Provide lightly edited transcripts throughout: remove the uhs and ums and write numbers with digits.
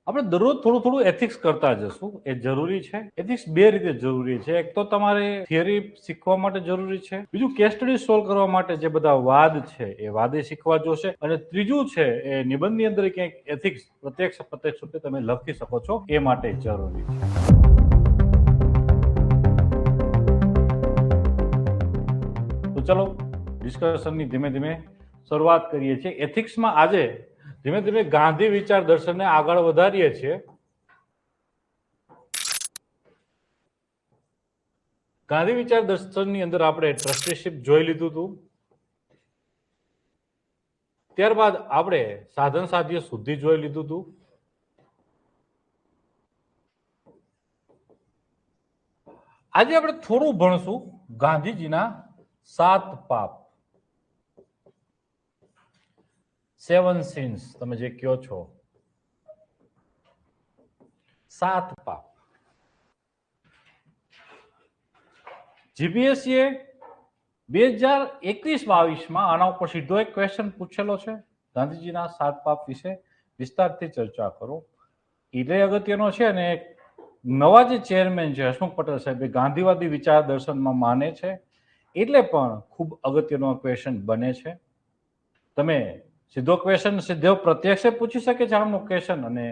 આપણે દરરોજ થોડું થોડું એથિક્સ કરતા જશું, એ જરૂરી છે. એથિક્સ બે રીતે જરૂરી છે. એક તો તમારે થિયરી શીખવા માટે જરૂરી છે, બીજું કેસ સ્ટડી સોલ્વ કરવા માટે જે બધા વાદ છે એ વાદે શીખવા જોશે, અને ત્રીજું છે એ નિબંધની અંદર ક્યાંક એથિક્સ પ્રત્યક્ષ અપ્રત્યક્ષ રૂપે તમે લખી શકો છો એ માટે જરૂરી છે. તો ચલો ડિસ્કશનની ધીમે ધીમે શરૂઆત કરીએ છીએ. એથિક્સમાં આજે ધીમે ધીમે ગાંધી વિચાર દર્શનને આગળ વધારીએ છીએ. ગાંધી વિચાર દર્શનની અંદર આપણે ટ્રસ્ટીશિપ જોઈ લીધું હતું. ત્યારબાદ આપણે સાધન સાધ્ય શુદ્ધિ જોઈ લીધું હતું. આજે આપણે થોડું ભણશું ગાંધીજીના 7 પાપ, 7 સિન્સ તમે જે કહો છો, 7 પાપ. જીપીએસસીએ 2021-22 આના ઉપર સીધો એક ક્વેશ્ચન પૂછેલો છે, ગાંધીજીના 7 પાપ વિશે વિસ્તારથી ચર્ચા કરો. એટલે અગત્યનો છે. અને નવા જે ચેરમેન છે હસમુખ પટેલ સાહેબ, એ ગાંધીવાદી વિચાર દર્શનમાં માને છે, એટલે પણ ખૂબ અગત્યનો ક્વેશ્ચન બને છે. તમે સીધો ક્વેશ્ચન સીધો પ્રત્યક્ષે પૂછી શકે છે આમનો ક્વેશ્ચન, અને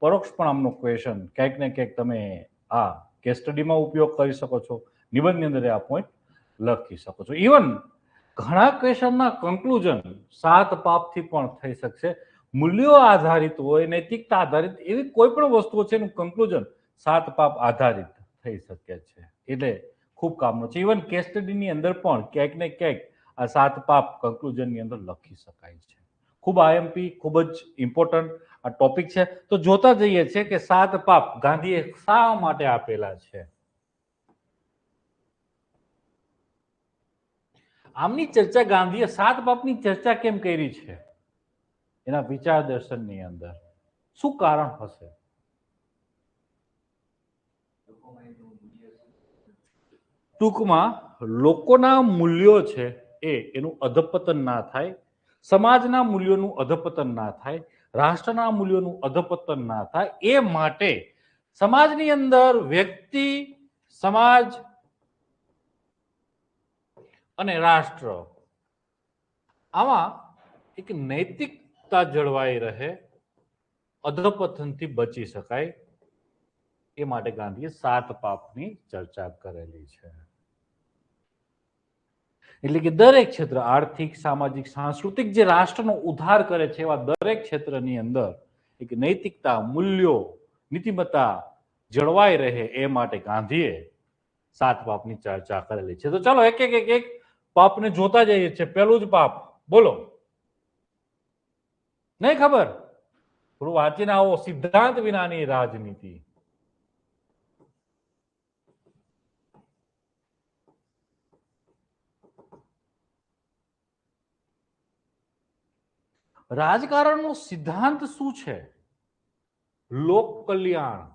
પરોક્ષ પણ આમનો ક્વેશ્ચન ક્યાંક ને ક્યાંક તમે આ કેસ સ્ટડીમાં ઉપયોગ કરી શકો છો, નિબંધની અંદર આ પોઈન્ટ લખી શકો છો. ઇવન ઘણા ક્વેશ્ચનના કન્ક્લુઝન 7 પાપથી પણ થઈ શકશે. મૂલ્યો આધારિત હોય, નૈતિકતા આધારિત એવી કોઈ પણ વસ્તુઓ છે એનું કન્ક્લુઝન 7 પાપ આધારિત થઈ શકે છે. એટલે ખૂબ કામનો છે. ઇવન કેસ સ્ટડીની અંદર પણ ક્યાંક ને ક્યાંક આ 7 પાપ કન્ક્લુઝનની અંદર લખી શકાય છે. ખૂબ આઈએમપી, ખૂબ જ ઇમ્પોર્ટન્ટ આ ટોપિક છે. તો જોતા જઈએ છે કે 7 પાપ ગાંધીએ શા માટે આપેલા છે. આમની ચર્ચા ગાંધીએ 7 પાપની ચર્ચા કેમ કરી છે એના વિચાર દર્શનની અંદર? શું કારણ હશે? ટૂંકમાં લોકોના મૂલ્યો છે એનું અધપતન ના થાય, સમાજના મૂલ્યોનું અધપતન ના થાય, રાષ્ટ્રના મૂલ્યોનું અધપતન ના થાય, એ માટે સમાજની અંદર વ્યક્તિ, સમાજ અને રાષ્ટ્ર આમાં એક નૈતિકતા જળવાઈ રહે, અધપતનથી બચી શકાય, એ માટે ગાંધીએ 7 પાપની ચર્ચા કરેલી છે. એટલે કે દરેક ક્ષેત્ર, આર્થિક, સામાજિક, સાંસ્કૃતિક, જે રાષ્ટ્રનો ઉદ્ધાર કરે છે એવા દરેક ક્ષેત્રની અંદર એક નૈતિકતા, મૂલ્યો, નીતિમત્તા જળવાઈ રહે એ માટે ગાંધીએ 7 પાપની ચર્ચા કરેલી છે. તો ચાલો એક એક એક એક પાપને જોતા જઈએ છીએ. પહેલું જ પાપ બોલો. નહીં ખબર? થોડું વાંચીને આવો. સિદ્ધાંત વિનાની રાજનીતિ. રાજકારણનો સિદ્ધાંત શું છે? લોક કલ્યાણ,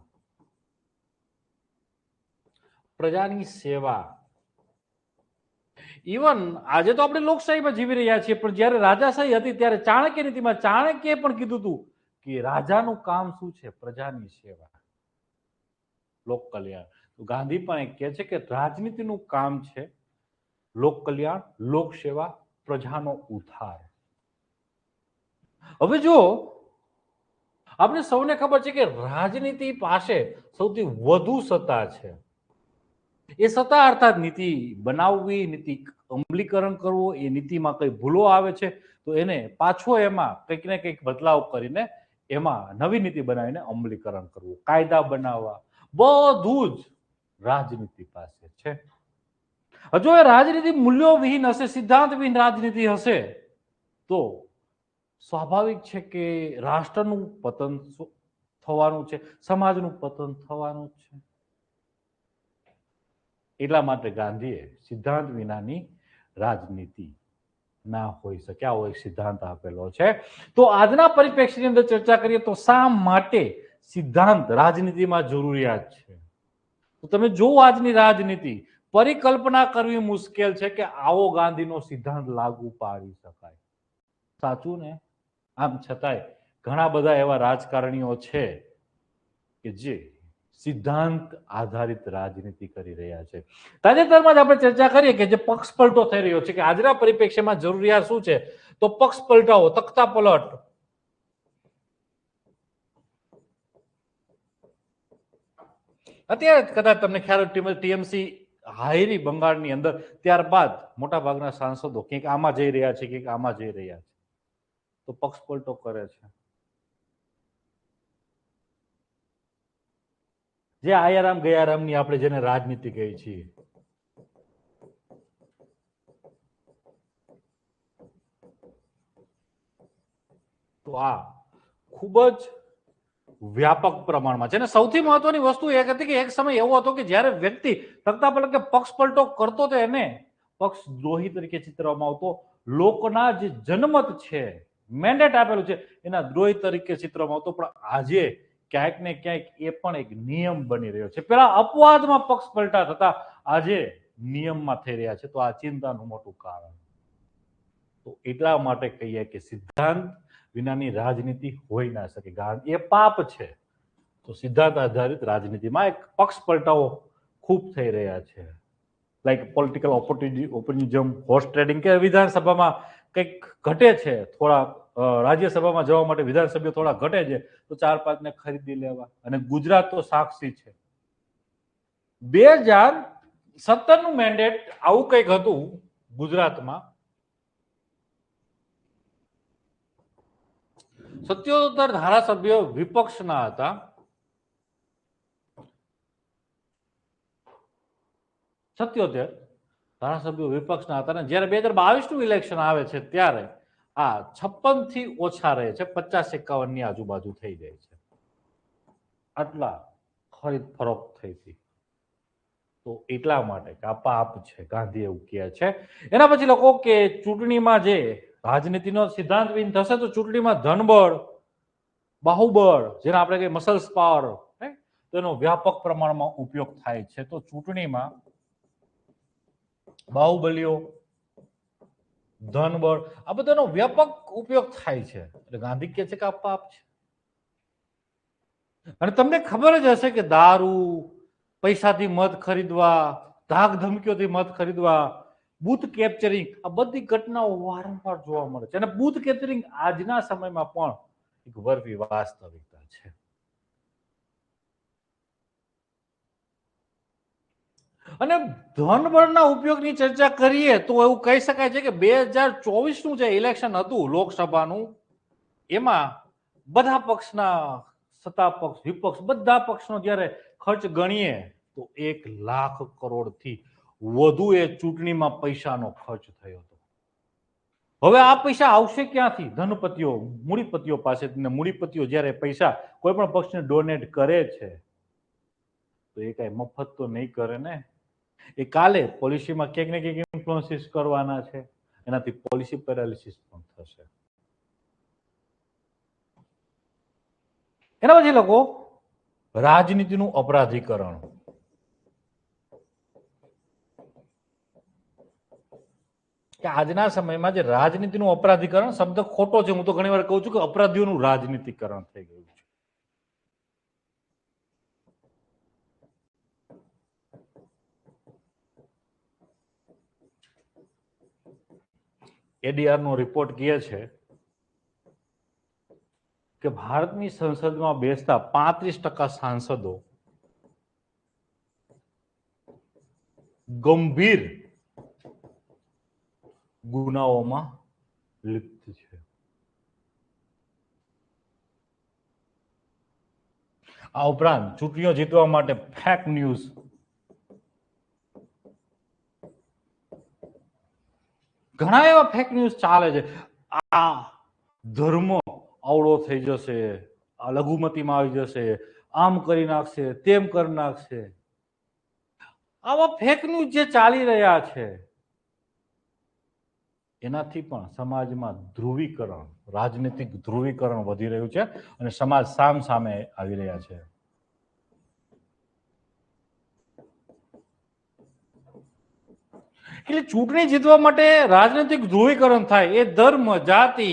પ્રજાની સેવા. ઇવન આજે તો આપણે લોકશાહીમાં જીવી રહ્યા છીએ, પણ જ્યારે રાજાશાહી હતી ત્યારે ચાણક્ય નીતિમાં ચાણક્યએ પણ કીધું હતું કે રાજાનું કામ શું છે? પ્રજાની સેવા, લોક કલ્યાણ. ગાંધી પણ એક કહે છે કે રાજનીતિનું કામ છે લોક કલ્યાણ, લોક સેવા, પ્રજાનો ઉદ્ધાર. હવે જો આપણે સૌને ખબર છે કે રાજનીતિ પાસે સૌથી વધુ સત્તા છે. એ સત્તા અર્થાત નીતિ બનાવવી, નીતિ અમલીકરણ કરવું, એ નીતિમાં કઈ ભૂલો આવે છે તો એને પાછો એમાં કંઈક ને કંઈક બદલાવ કરીને એમાં નવી નીતિ બનાવીને અમલીકરણ કરવું, કાયદા બનાવવા, બધું જ રાજનીતિ પાસે છે. જો એ રાજનીતિ મૂલ્યો વિહીન હશે, સિદ્ધાંત વિહીન રાજનીતિ હશે, તો સ્વાભાવિક છે કે રાષ્ટ્રનું પતન થવાનું છે, સમાજનું પતન થવાનું છે. એટલા માટે ગાંધીએ સિદ્ધાંત વિનાની રાજનીતિ ના હોઈ શકે આવો એક સિદ્ધાંત આપેલો છે. તો આજના પરિપ્રેક્ષ્યની અંદર ચર્ચા કરીએ તો શા માટે સિદ્ધાંત રાજનીતિમાં જરૂરિયાત છે? તો તમે જો આજની રાજનીતિ પરિકલ્પના કરવી મુશ્કેલ છે કે આવો ગાંધીનો સિદ્ધાંત લાગુ પાડી શકાય. સાચું ને? આમ છતાંય ઘણા બધા એવા રાજકારણીઓ છે કે જે સિદ્ધાંત આધારિત રાજનીતિ કરી રહ્યા છે. તાજેતરમાં જ આપણે ચર્ચા કરીએ કે જે પક્ષ પલટો થઈ રહ્યો છે કે આજના પરિપ્રેક્ષ્યમાં જરૂરિયાત શું છે, તો પક્ષ પલટાઓ, તખ્તા પલટ. અત્યારે કદાચ તમને ખ્યાલ ટીએમસી હાયરી બંગાળની અંદર, ત્યારબાદ મોટા ભાગના સાંસદો કંઈક આમાં જઈ રહ્યા છે, કંઈક આમાં જઈ રહ્યા છે, તો પક્ષ પલટો કરે છે. જે આયારામ ગયારામની આપણે જેને રાજનીતિ કહી છીએ, તો આ ખૂબ જ વ્યાપક પ્રમાણમાં છે. અને સૌથી મહત્વની વસ્તુ એ હતી કે એક સમય એવો હતો કે જ્યારે વ્યક્તિ તખ્તા પલટ કે પક્ષ પલટો કરતો તો એને પક્ષ દ્રોહી તરીકે ચિતરવામાં આવતો. લોકના જે જનમત છે, મેન્ડેટ આપેલું છે, એના દ્રોહી તરીકે ચિત્રમાં આવતો. પણ આજે ક્યાંક ને ક્યાંક એ પણ એક નિયમ બની રહ્યો છે. પેલા અપવાદમાં પક્ષ પલટા થતા, આજે નિયમમાં થઈ રહ્યા છે. તો આ ચિંતાનું મોટું કારણ. તો એટલા માટે કહીએ કે સિદ્ધાંત વિનાની રાજનીતિ હોઈ ના શકે. એ પાપ છે. તો સિદ્ધાંત આધારિત રાજનીતિમાં એક પક્ષ પલટાઓ ખૂબ થઈ રહ્યા છે. લાઈક પોલિટિકલ ઓપોર્ચ્યુનિઝમ, હોર્સ ટ્રેડિંગ, કે વિધાનસભામાં કંઈક ઘટે છે, થોડા રાજ્યસભામાં જવા માટે વિધાનસભ્યો થોડા ઘટે છે, તો 4-5 ને ખરીદી લેવા. અને ગુજરાત તો સાક્ષી છે. 2017 નું મેન્ડેટ આવું કંઈક હતું ગુજરાતમાં. 77 ધારાસભ્યો વિપક્ષના હતા. 77 ધારાસભ્યો વિપક્ષના હતા. અને જયારે 2022 નું ઇલેક્શન આવે છે ત્યારે આ 56 થી ઓછા રહે છે, 50-51 ની આજુબાજુ થઈ જાય છે. આટલા ખરીદ ફરોખ્ત થઈ હતી. તો એટલા માટે કે આ પાપ છે, ગાંધી એવું કહે છે. એના પછી લોકો કે ચૂંટણીમાં જે રાજનીતિનો સિદ્ધાંત વિન થશે તો ચૂંટણીમાં ધનબળ, બાહુબળ, જેને આપણે કહીએ મસલ્સ પાવર, તેનો વ્યાપક પ્રમાણમાં ઉપયોગ થાય છે. તો ચૂંટણીમાં બાહુબલીઓ, ધનબળ, આ બધાનો વ્યાપક ઉપયોગ થાય છે. એટલે ગાંધી કહે છે કે આ પાપ છે. અને તમને ખબર જ હશે કે દારૂ, પૈસાથી મત ખરીદવા, ધાક ધમકીઓથી મત ખરીદવા, બૂથ કેપ્ચરિંગ, આ બધી ઘટનાઓ વારંવાર જોવા મળે છે. અને બૂથ કેપ્ચરિંગ આજના સમયમાં પણ એક વરવી વાસ્તવિકતા છે. અને ધનબળના ઉપયોગની ચર્ચા કરીએ તો એવું કહી શકાય છે કે 2024 નું જે ઇલેક્શન હતું લોકસભાનું, એમાં બધા પક્ષના, સત્તા પક્ષ, વિપક્ષ, બધા પક્ષનો જ્યારે ખર્ચ ગણીએ તો 1 લાખ કરોડથી વધુ એ ચૂંટણીમાં પૈસાનો ખર્ચ થયો હતો. હવે આ પૈસા આવશે ક્યાંથી? ધનપતિઓ, મૂડીપતિઓ પાસે. મૂડીપતિઓ જ્યારે પૈસા કોઈ પણ પક્ષને ડોનેટ કરે છે તો એ કઈ મફત તો નહીં કરે ને. એ કાલે પોલિસીમાં ક્યાંક ને ક્યાંક ઇન્ફ્લુઅન્સીસ કરવાના છે. એનાથી પોલિસી પેરાલિસિસ પણ થશે. એના પછી લોકો રાજનીતિનું અપરાધીકરણ. કે આજના સમયમાં જે રાજનીતિનું અપરાધીકરણ શબ્દ ખોટો છે. હું તો ઘણી વાર કહું છું કે અપરાધીઓનું રાજનીતિકરણ થઈ ગયું છે. એડીઆર નો રિપોર્ટ કહે છે કે ભારતની સંસદમાં બેસતા 35% સાંસદો ગંભીર ગુનાઓમાં લિપ્ત છે. આ ઉપરાંત ચૂંટણીઓ જીતવા માટે ફેક ન્યૂઝ, ઘણા એવા ફેક ન્યૂઝ ચાલે છે. આ ધર્મ અવળો થઈ જશે, આ લઘુમતીમાં આવી જશે, આમ કરી નાખશે, તેમ કરી નાખશે. આવા ફેક ન્યૂઝ જે ચાલી રહ્યા છે એનાથી પણ સમાજમાં ધ્રુવીકરણ, રાજનીતિક ધ્રુવીકરણ વધી રહ્યું છે અને સમાજ સામ સામે આવી રહ્યા છે. એટલે ચૂંટણી જીતવા માટે રાજનીતિક ધ્રુવીકરણ થાય. એ ધર્મ, જાતિ,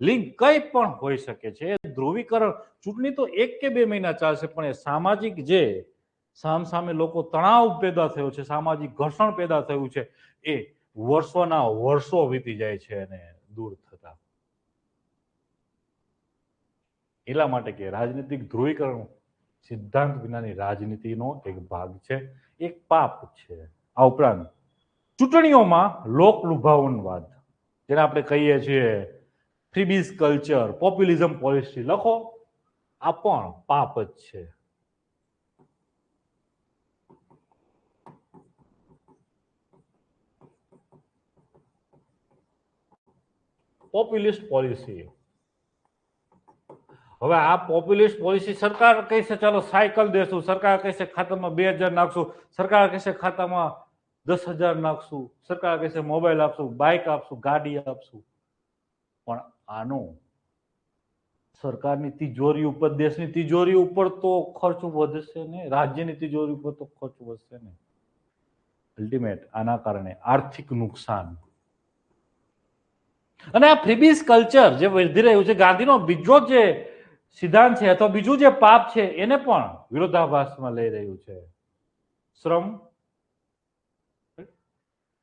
લિંક કઈ પણ હોઈ શકે છે. ધ્રુવીકરણ ચૂંટણી તો 1 કે 2 મહિના ચાલશે, પણ એ સામાજિક જે સામે લોકો તણાવ પેદા થયો છે, સામાજિક ઘર્ષણ પેદા થયું છે, એ વર્ષોના વર્ષો વીતી જાય છે અને દૂર થતા. એટલા માટે કે રાજનીતિક ધ્રુવીકરણ સિદ્ધાંત વિનાની રાજનીતિનો એક ભાગ છે, એક પાપ છે. આ ઉપરાંત ચૂંટણીઓમાં લોક લુભાવનવાદ, જેને આપણે કહીએ છીએ ફ્રીબીઝ કલ્ચર, પોપ્યુલિઝમ પોલિસી લખો, આ પણ પાપ જ છે. પોપ્યુલિસ્ટ પોલિસી. હવે આ પોપ્યુલિસ્ટ પોલિસી સરકાર કહેશે ચાલો સાયકલ દેશું, સરકાર કહેશે ખાતામાં 2000 નાખશું, સરકાર કહેશે ખાતામાં 10,000 નાખશું, સરકાર કહેશે મોબાઈલ આપશું, બાઇક આપશું, ગાડી આપશું. પણ આનો સરકારની તિજોરી ઉપર, દેશની તિજોરી ઉપર તો ખર્ચ વધશે ને, રાજ્યની તિજોરી ઉપર તો ખર્ચ વધશે ને. અલ્ટિમેટ આના કારણે આર્થિક નુકસાન. અને આ ફ્રીબીઝ કલ્ચર જે વધી રહ્યું છે, ગાંધીનો બીજો જે સિદ્ધાંત છે અથવા બીજું જે પાપ છે, એને પણ વિરોધાભાસમાં લઈ રહ્યું છે. શ્રમ,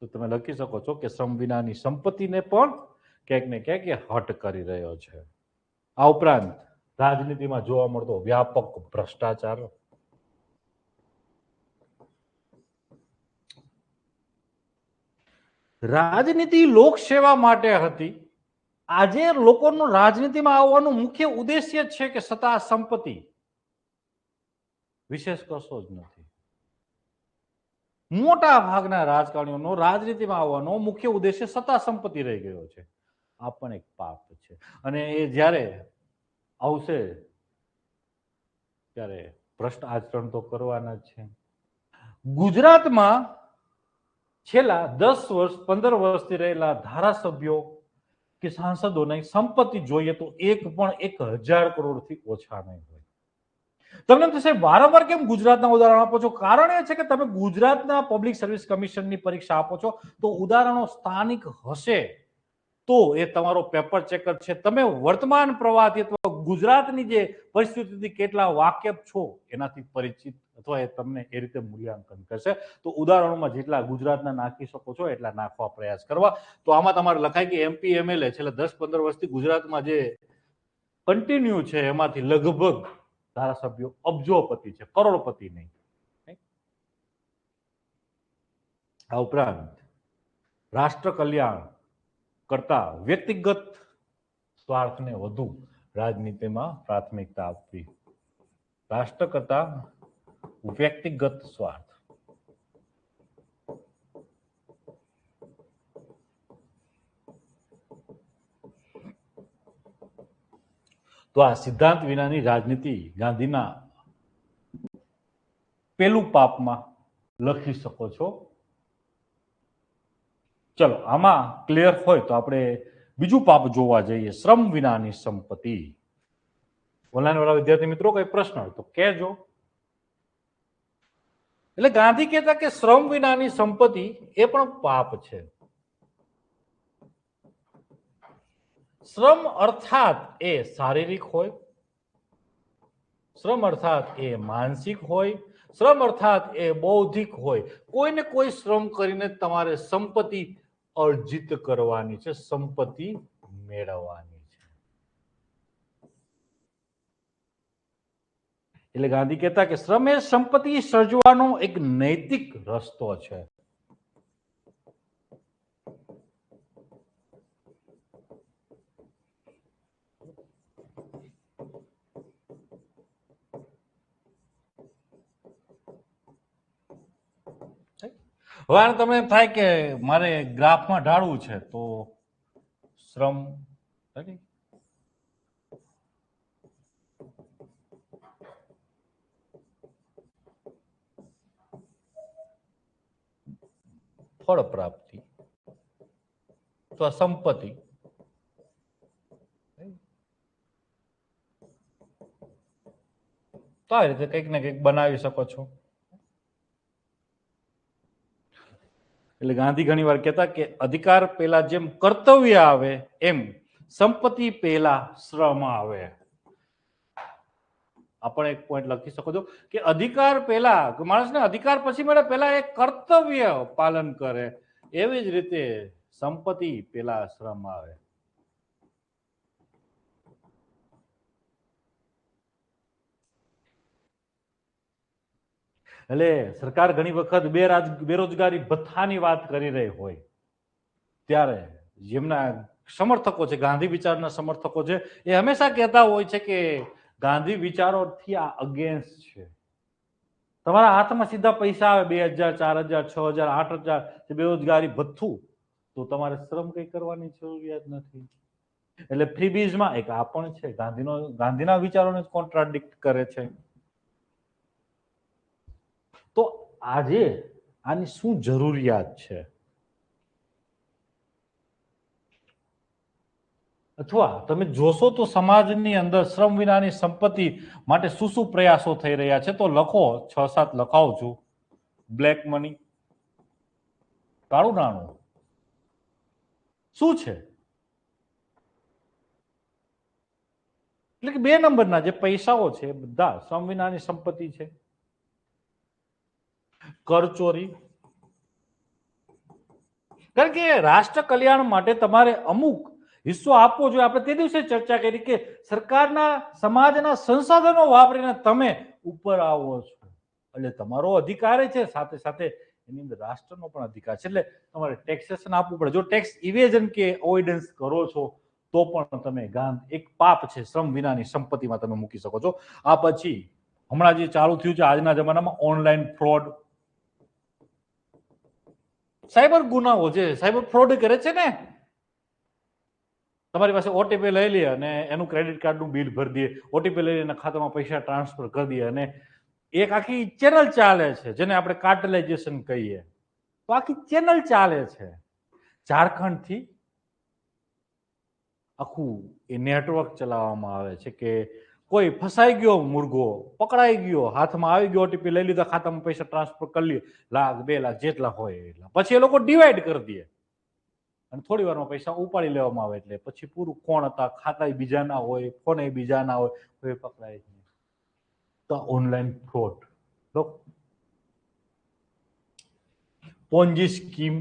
તો તમે લખી શકો છો કે શ્રમ વિનાની સંપત્તિને પણ ક્યાંક ને ક્યાંક એ હટ કરી રહ્યો છે. આ ઉપરાંત રાજનીતિમાં જોવા મળતો વ્યાપક ભ્રષ્ટાચાર. રાજનીતિ લોકસેવા માટે હતી. આજે લોકોનો રાજનીતિમાં આવવાનું મુખ્ય ઉદ્દેશ્ય છે કે સત્તા સંપત્તિ, વિશેષ કશો જ નથી. મોટા ભાગના રાજકારણીઓનો રાજનીતિમાં આવવાનો મુખ્ય ઉદ્દેશ્ય સત્તા સંપત્તિ રહી ગયો છે. આ પણ એક પાપ છે. અને એ જ્યારે આવશે ત્યારે ભ્રષ્ટ આચરણ તો કરવાના જ છે. ગુજરાતમાં છેલ્લા 10 વર્ષ 15 વર્ષથી રહેલા ધારાસભ્યો કે સાંસદોની સંપત્તિ જોઈએ તો એક પણ 1,000 કરોડથી ઓછા નહીં હોય. તમને થશે વારંવાર કેમ ગુજરાતના ઉદાહરણ આપો છો? કારણ એ છે કે તમે ગુજરાતના પબ્લિક સર્વિસ કમિશનની પરીક્ષા આપો છો તો ઉદાહરણો સ્થાનિક હશે તો એ તમારો પેપર ચેકર છે. તમે વર્તમાન પ્રવાહથી અથવા ગુજરાતની જે પરિસ્થિતિથી કેટલા વાકેફ છો એનાથી પરિચિત અથવા એ તમને એ રીતે મૂલ્યાંકન કરશે. તો ઉદાહરણોમાં જેટલા ગુજરાતના નાખી શકો છો એટલા નાખવા પ્રયાસ કરવા. તો આમાં તમારે લખાય કે એમપી એમએલએ છેલ્લા 10-15 વર્ષથી ગુજરાતમાં જે કન્ટિન્યુ છે એમાંથી લગભગ ધારાસભ્યો અબજોપતિ છે, કરોડપતિ નહીં. આ ઉપરાંત રાષ્ટ્ર કલ્યાણ કરતા વ્યક્તિગત સ્વાર્થને વધુ રાજનીતિમાં પ્રાથમિકતા આપવી. રાષ્ટ્ર કરતા વ્યક્તિગત સ્વાર્થ. તો આ સિદ્ધાંત વિનાની રાજનીતિ ગાંધીના પેલું પાપમાં લખી શકો છો. ચલો આમાં ક્લિયર હોય તો આપણે બીજું પાપ જોવા જઈએ, શ્રમ વિનાની સંપત્તિ. ઓનલાઈન વાળા વિદ્યાર્થી મિત્રો કઈ પ્રશ્ન હોય તો કહેજો. એટલે ગાંધી કહેતા કે શ્રમ વિનાની સંપત્તિ એ પણ પાપ છે. શ્રમ અર્થાત એ શારીરિક હોય, શ્રમ અર્થાત એ માનસિક હોય, શ્રમ અર્થાત એ બૌદ્ધિક હોય. કોઈને કોઈ શ્રમ કરીને તમારે સંપત્તિ અર્જિત કરવાની છે, સંપત્તિ મેળવવાની છે. એટલે ગાંધી કહેતા કે શ્રમ એ સંપત્તિ સર્જવાનો એક નૈતિક રસ્તો છે. હવે તમને એમ થાય કે મારે ગ્રાફમાં ઢાળવું છે તો શ્રમ ફળ પ્રાપ્તિ અથવા સંપત્તિ તો આ રીતે કંઈક ને કંઈક બનાવી શકો છો. એટલે ગાંધી ઘણી વાર કહેતા કે અધિકાર પહેલા જેમ કર્તવ્ય આવે એમ સંપત્તિ પહેલા શ્રમ આવે. આપણે એક પોઈન્ટ લખી શકો છો કે અધિકાર પહેલા માણસને અધિકાર પછી મળે, પહેલા એક કર્તવ્ય પાલન કરે. એવી જ રીતે સંપત્તિ પહેલા શ્રમ આવે. એટલે સરકાર ઘણી વખત બેરોજગારી ભથ્થાની વાત કરી રહી હોય ત્યારે જેમના સમર્થકો છે, ગાંધી વિચારના સમર્થકો છે, એ હંમેશા કહેતા હોય છે કે ગાંધી વિચારોથી આ અગેન્સ્ટ છે. તમારા હાથમાં સીધા પૈસા આવે 2000, 4000, 6000, 8000 બેરોજગારી ભથ્થું, તો તમારે શ્રમ કઈ કરવાની જરૂરિયાત નથી. એટલે ફ્રીબીઝમાં એક આ પણ છે, ગાંધીના વિચારોને કોન્ટ્રાડિક્ટ કરે છે. તો આજે આની શું જરૂરિયાત છે, અથવા તમે જોશો તો સમાજની અંદર શ્રમ વિનાની સંપત્તિ માટે શું શું પ્રયાસો થઈ રહ્યા છે, તો લખો 6-7 લખાવું છું. બ્લેક મની, કાળું નાણું શું છે? એટલે કે 2 નંબરના જે પૈસાઓ છે બધા શ્રમ વિનાની સંપત્તિ છે. કરચોરી, કારણ કે રાષ્ટ્ર કલ્યાણ માટે તમારે અમુક હિસ્સો આપવો જોઈએ. આપણે તે દિવસે ચર્ચા કરી કે સરકારના સમાજના સંસાધનો વાપરીને તમે ઉપર આવો છો, એટલે તમારો અધિકાર છે, સાથે સાથે એની અંદર રાષ્ટ્રનો પણ અધિકાર છે. એટલે તમારે ટેક્સેશન આપવું પડે. જો ટેક્સ ઇવેઝન કે અવોઇડન્સ કરો છો તો પણ તમે એક પાપ છે, શ્રમ વિનાની સંપત્તિમાં તમે મૂકી શકો છો. આ પછી હમણાં જે ચાલુ થયું છે આજના જમાનામાં ઓનલાઈન ફ્રોડ, સાયબર ગુનાઓ છે, સાયબર ફ્રોડ કરે છે ને. તમારી પાસે ઓટીપી લઈ લે અને એનું ક્રેડિટ કાર્ડનું બિલ ભરી દે, ઓટીપી લઈ એના ખાતામાં પૈસા ટ્રાન્સફર કરી દે, અને એક આખી ચેનલ ચાલે છે જેને આપણે કાર્ટલાઇઝેશન કહીએ. તો આખી ચેનલ ચાલે છે ઝારખંડથી. આખું એ નેટવર્ક ચલાવવામાં આવે છે કે કોઈ ફસાઈ ગયો મુર્ગો, પકડાઈ ગયો, હાથમાં આવી ગયો, ઓટીપી લઈ લીધા, ખાતામાં પૈસા ટ્રાન્સફર કરી લે, 1,00,000, 2,00,000 જેટલા હોય એટલા. પછી એ લોકો ડિવાઈડ કરી દે અને થોડી વારમાં પૈસા ઉપાડી લેવામાં આવે. એટલે પછી પૂરું કોણ હતા, ખાતા બીજા ના હોય, ફોન બીજા ના હોય, કોઈ પકડાય નહીં. તો ઓનલાઈન ફ્રોડ, પોન્જી સ્કીમ,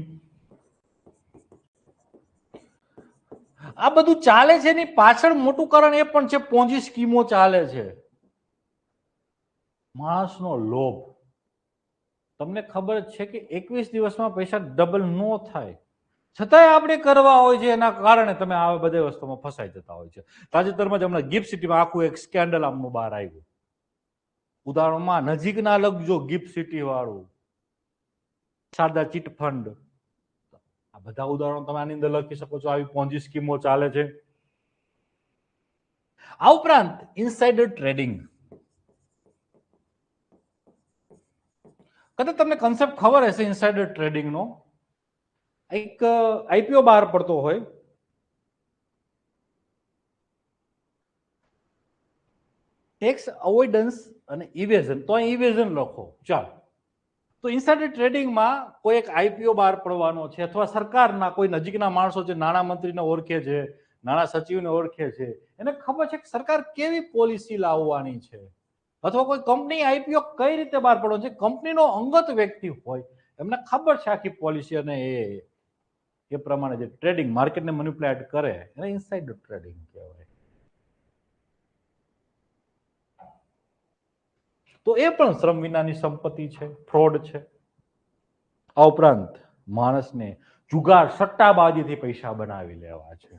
આ બધું ચાલે છે. એની પાછળ મોટું કારણ એ પણ છે, પોન્જી સ્કીમો ચાલે છે. માણસનો લોભ. તમને ખબર છે કે 21 દિવસમાં પૈસા ડબલ નો થાય, છતાંય આપણે કરવા હોય છે. એના કારણે તમે આ બધી વસ્તુમાં ફસાઈ જતા હોય છે. તાજેતરમાં જ હમણાં ગિફ્ટ સિટીમાં આખું એક સ્કેન્ડલ આમનું બહાર આવ્યું. ઉદાહરણમાં નજીકના લખજો, ગિફ્ટ સિટી વાળું, શારદા ચીટ ફંડ, આ બધા ઉદાહરણો તમે આની અંદર લખી શકો છો. આવી પોન્જી સ્કીમો ચાલે છે. આ ઉપરાંત ઇનસાઇડર ટ્રેડિંગ, કદાચ તમને કન્સેપ્ટ ખબર હશે ઇનસાઇડર ટ્રેડિંગનો. એક આઈપીઓ બહાર પડતો હોય, ટેક્સ અવોઇડન્સ અને ઇવેઝન, તો અહીં ઇવેઝન લખો ચાલો. તો ઇનસાઇડર ટ્રેડિંગમાં કોઈ એક આઈપીઓ બહાર પડવાનો છે, અથવા સરકારના કોઈ નજીકના માણસો છે, નાણાં મંત્રીને ઓળખે છે, નાણાં સચિવને ઓળખે છે, એને ખબર છે કે સરકાર કેવી પોલિસી લાવવાની છે, અથવા કોઈ કંપની આઈપીઓ કઈ રીતે બહાર પડવાનો છે, કંપનીનો અંગત વ્યક્તિ હોય, એમને ખબર છે આખી પોલિસી, અને એ પ્રમાણે જે ટ્રેડિંગ માર્કેટને મેનિપ્યુલેટ કરે એને ઇનસાઇડર ટ્રેડિંગ કહેવાય. તો એ પણ શ્રમ વિનાની સંપત્તિ છે, ફ્રોડ છે. આ ઉપરાંત માણસને જુગાર, સટ્ટાબાજીથી પૈસા બનાવી લેવા છે.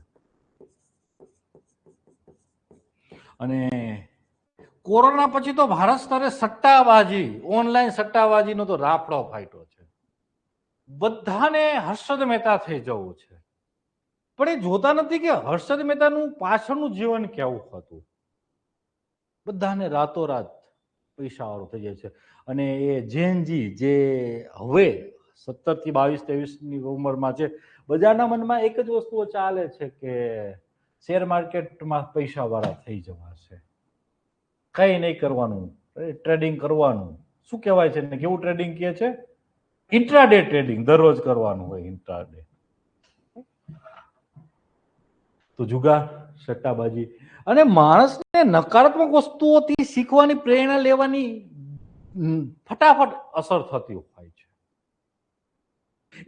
અને કોરોના પછી તો ભારત સ્તરે સટ્ટાબાજી, ઓનલાઈન સટ્ટાબાજીનો તો રાફડો ફાટ્યો છે. બધાને હર્ષદ મહેતા થઈ જવું છે, પણ એ જોતા નથી કે હર્ષદ મહેતાનું પાછળનું જીવન કેવું હતું. બધાને રાતોરાત પૈસાવાળો થઈ જાય છે. અને એ જેનજી જે હવે 17 થી 22, 23ની ઉંમરમાં છે, બધાના મનમાં એક જ વસ્તુઓ ચાલે છે કે શેર માર્કેટમાં પૈસા વાળા થઈ જવાશે, કઈ નહીં કરવાનું, ટ્રેડિંગ કરવાનું. શું કહેવાય છે ને, કેવું ટ્રેડિંગ કહે છે? ઇન્ટ્રાડે ટ્રેડિંગ દરરોજ કરવાનું હોય, ઇન્ટ્રાડે. તો જુગાર, સટ્ટાબાજી અને માણસને નકારાત્મક વસ્તુઓથી શીખવાની પ્રેરણા લેવાની ફટાફટ અસર થતી હોય છે.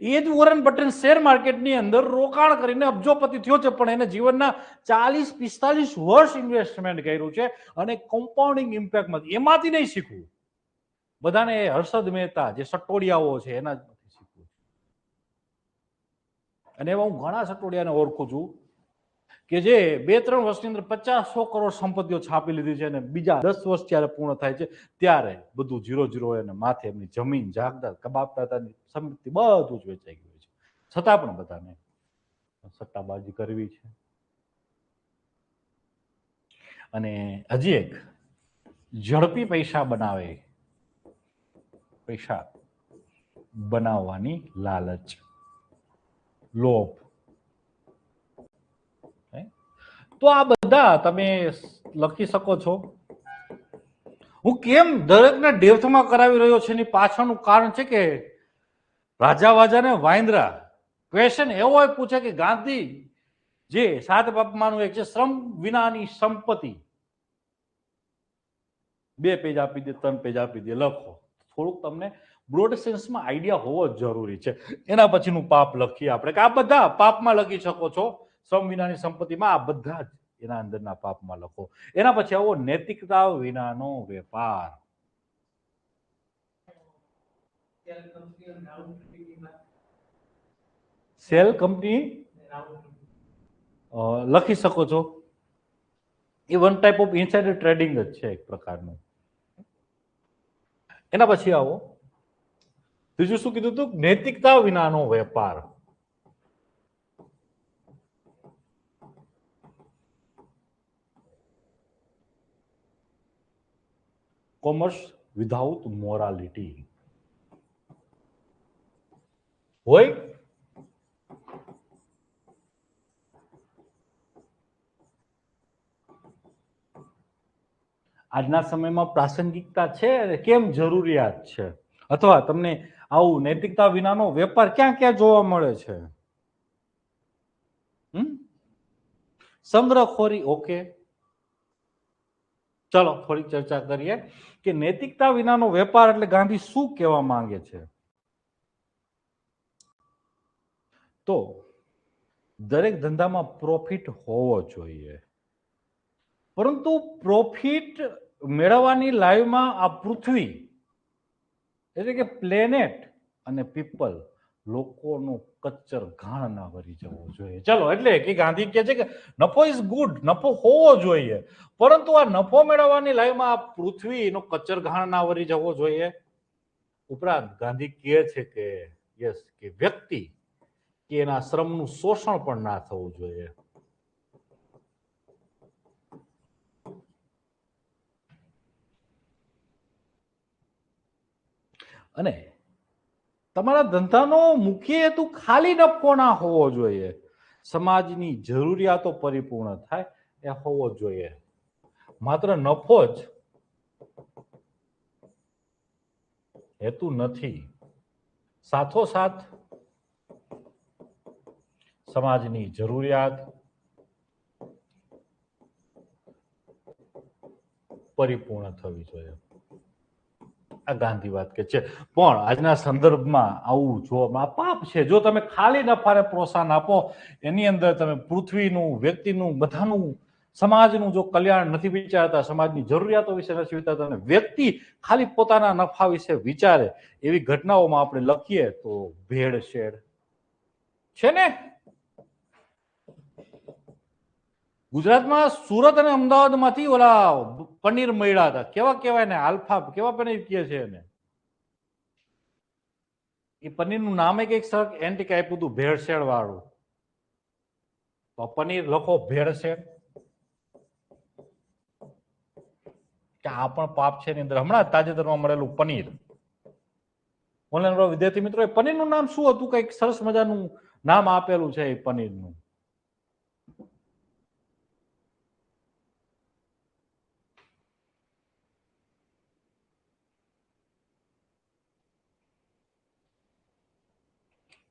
એ જ વોરેન બફેટ શેર માર્કેટની અંદર રોકાણ કરીને અબજોપતિ થયો છે, પણ એને જીવનના 40-45 વર્ષ ઇન્વેસ્ટમેન્ટ કર્યું છે અને કમ્પાઉન્ડિંગ ઇમ્પેક્ટમાં એમાંથી નહીં શીખવું. બધાને હર્ષદ મહેતા જે સટોડિયાઓ છે એના જ શીખવું. અને એમાં હું ઘણા સટોડિયાને ઓળખું છું કે જે 2-3 વર્ષની અંદર 50-100 કરોડ સંપત્તિઓ છાપી લીધી છે અને બીજા 10 વર્ષ જ્યારે પૂર્ણ થાય છે ત્યારે બધું 0-0 એને માથે એમની જમીન જાગદાર બાપ દાદાની સંપત્તિ બધું જ વેચાઈ ગયું છે. છતાં પણ બધાને સટ્ટાબાજી કરવી છે. અને હજી એક ઝડપી પૈસા બનાવવાની લાલચ, લોભ. તો આ બધા તમે લખી શકો છો. હું કેમ દરેકને ડેપ્થમાં કરાવી રહ્યો છું એની પાછળનું કારણ છે કે રાજા વાજાને વાંદરા ક્વેશ્ચન એવો પૂછે કે ગાંધી જે 7 પાપમાંનું એક છે શ્રમ વિનાની સંપત્તિ, 2 પેજ આપી દે, 3 પેજ આપી દે, લખો. થોડુંક તમને બ્રોડ સેન્સમાં આઈડિયા હોવો જરૂરી છે. એના પછીનું પાપ લખીએ આપણે કે આ બધા પાપમાં લખી શકો છો. શ્રમ વિનાની સંપત્તિમાં આ બધા જ એના અંદરના પાપમાં લખો. એના પછી આવો નૈતિકતા વિનાનો વેપાર. સેલ કંપની લખી શકો છો. એ one type of insider trading જ છે એક પ્રકારનું. એના પછી આવો બીજું શું કીધું હતું? નૈતિકતા વિનાનો વેપાર. કોમર્સ વિધાઉટ મોરાલિટી હોય. આજના સમયમાં પ્રાસંગિકતા છે, કેમ જરૂરિયાત છે? અથવા તમને આવું નૈતિકતા વિનાનો વેપાર ક્યાં ક્યાં જોવા મળે છે? સંગ્રહખોરી. ઓકે, ચલો થોડી ચર્ચા કરીએ કે નૈતિકતા વિનાનો વેપાર એટલે ગાંધી શું કહેવા માંગે છે. તો દરેક ધંધામાં પ્રોફિટ હોવો જોઈએ, પરંતુ પ્રોફિટ મેળવવાની લાઈવમાં આ પૃથ્વી એટલે કે પ્લેનેટ અને પીપલ લોકોનો કચ્ચર ઘાણ ના ભરી જવો જોઈએ. ચલો, એટલે કે ગાંધી કહે છે કે નફો ઇઝ ગુડ, નફો હોવો જોઈએ, પરંતુ આ નફો મેળવવાની લાઈવમાં આ પૃથ્વીનો કચ્ચર ઘાણ ના ભરી જવો જોઈએ. ઉપરાંત ગાંધી કહે છે કે યસ, કે વ્યક્તિ કે એના શ્રમનું શોષણ પણ ના થવું જોઈએ. અને તમારા ધંધાનો મુખ્ય હેતુ ખાલી નફો ના હોવો જોઈએ, સમાજની જરૂરિયાતો પરિપૂર્ણ થાય એ હોવો જોઈએ. માત્ર નફો જ હેતુ નથી, સાથોસાથ સમાજની જરૂરિયાત પરિપૂર્ણ થવી જોઈએ. આ ગાંધી વાત કે છે. પણ આજના સંદર્ભમાં આવું જોવામાં પાપ છે. જો તમે ખાલી નફાને પ્રોત્સાહન આપો, એની અંદર તમે પૃથ્વીનું, વ્યક્તિનું, બધાનું, સમાજનું જો કલ્યાણ નથી વિચારતા, સમાજની જરૂરિયાતો વિશે નથી વિચારતા અને વ્યક્તિ ખાલી પોતાના નફા વિશે વિચારે, એવી ઘટનાઓમાં આપણે લખીએ તો ભેળસેળ છે ને. ગુજરાતમાં સુરત અને અમદાવાદમાંથી ઓલા પનીર મળ્યા હતા. કેવા કહેવાય ને, આલ્ફા કેવા પનીર કહે છે એને. એ પનીરનું નામે કંઈક સર એન્ટિક આપ્યું હતું, ભેળસેળ વાળું. તો પનીર લખો ભેળસેળ, કે આ પણ પાપ છે. એની અંદર હમણાં તાજેતરમાં મળેલું પનીર. ઓનલાઈન વિદ્યાર્થી મિત્રો, પનીરનું નામ શું હતું? કંઈક સરસ મજાનું નામ આપેલું છે એ પનીરનું.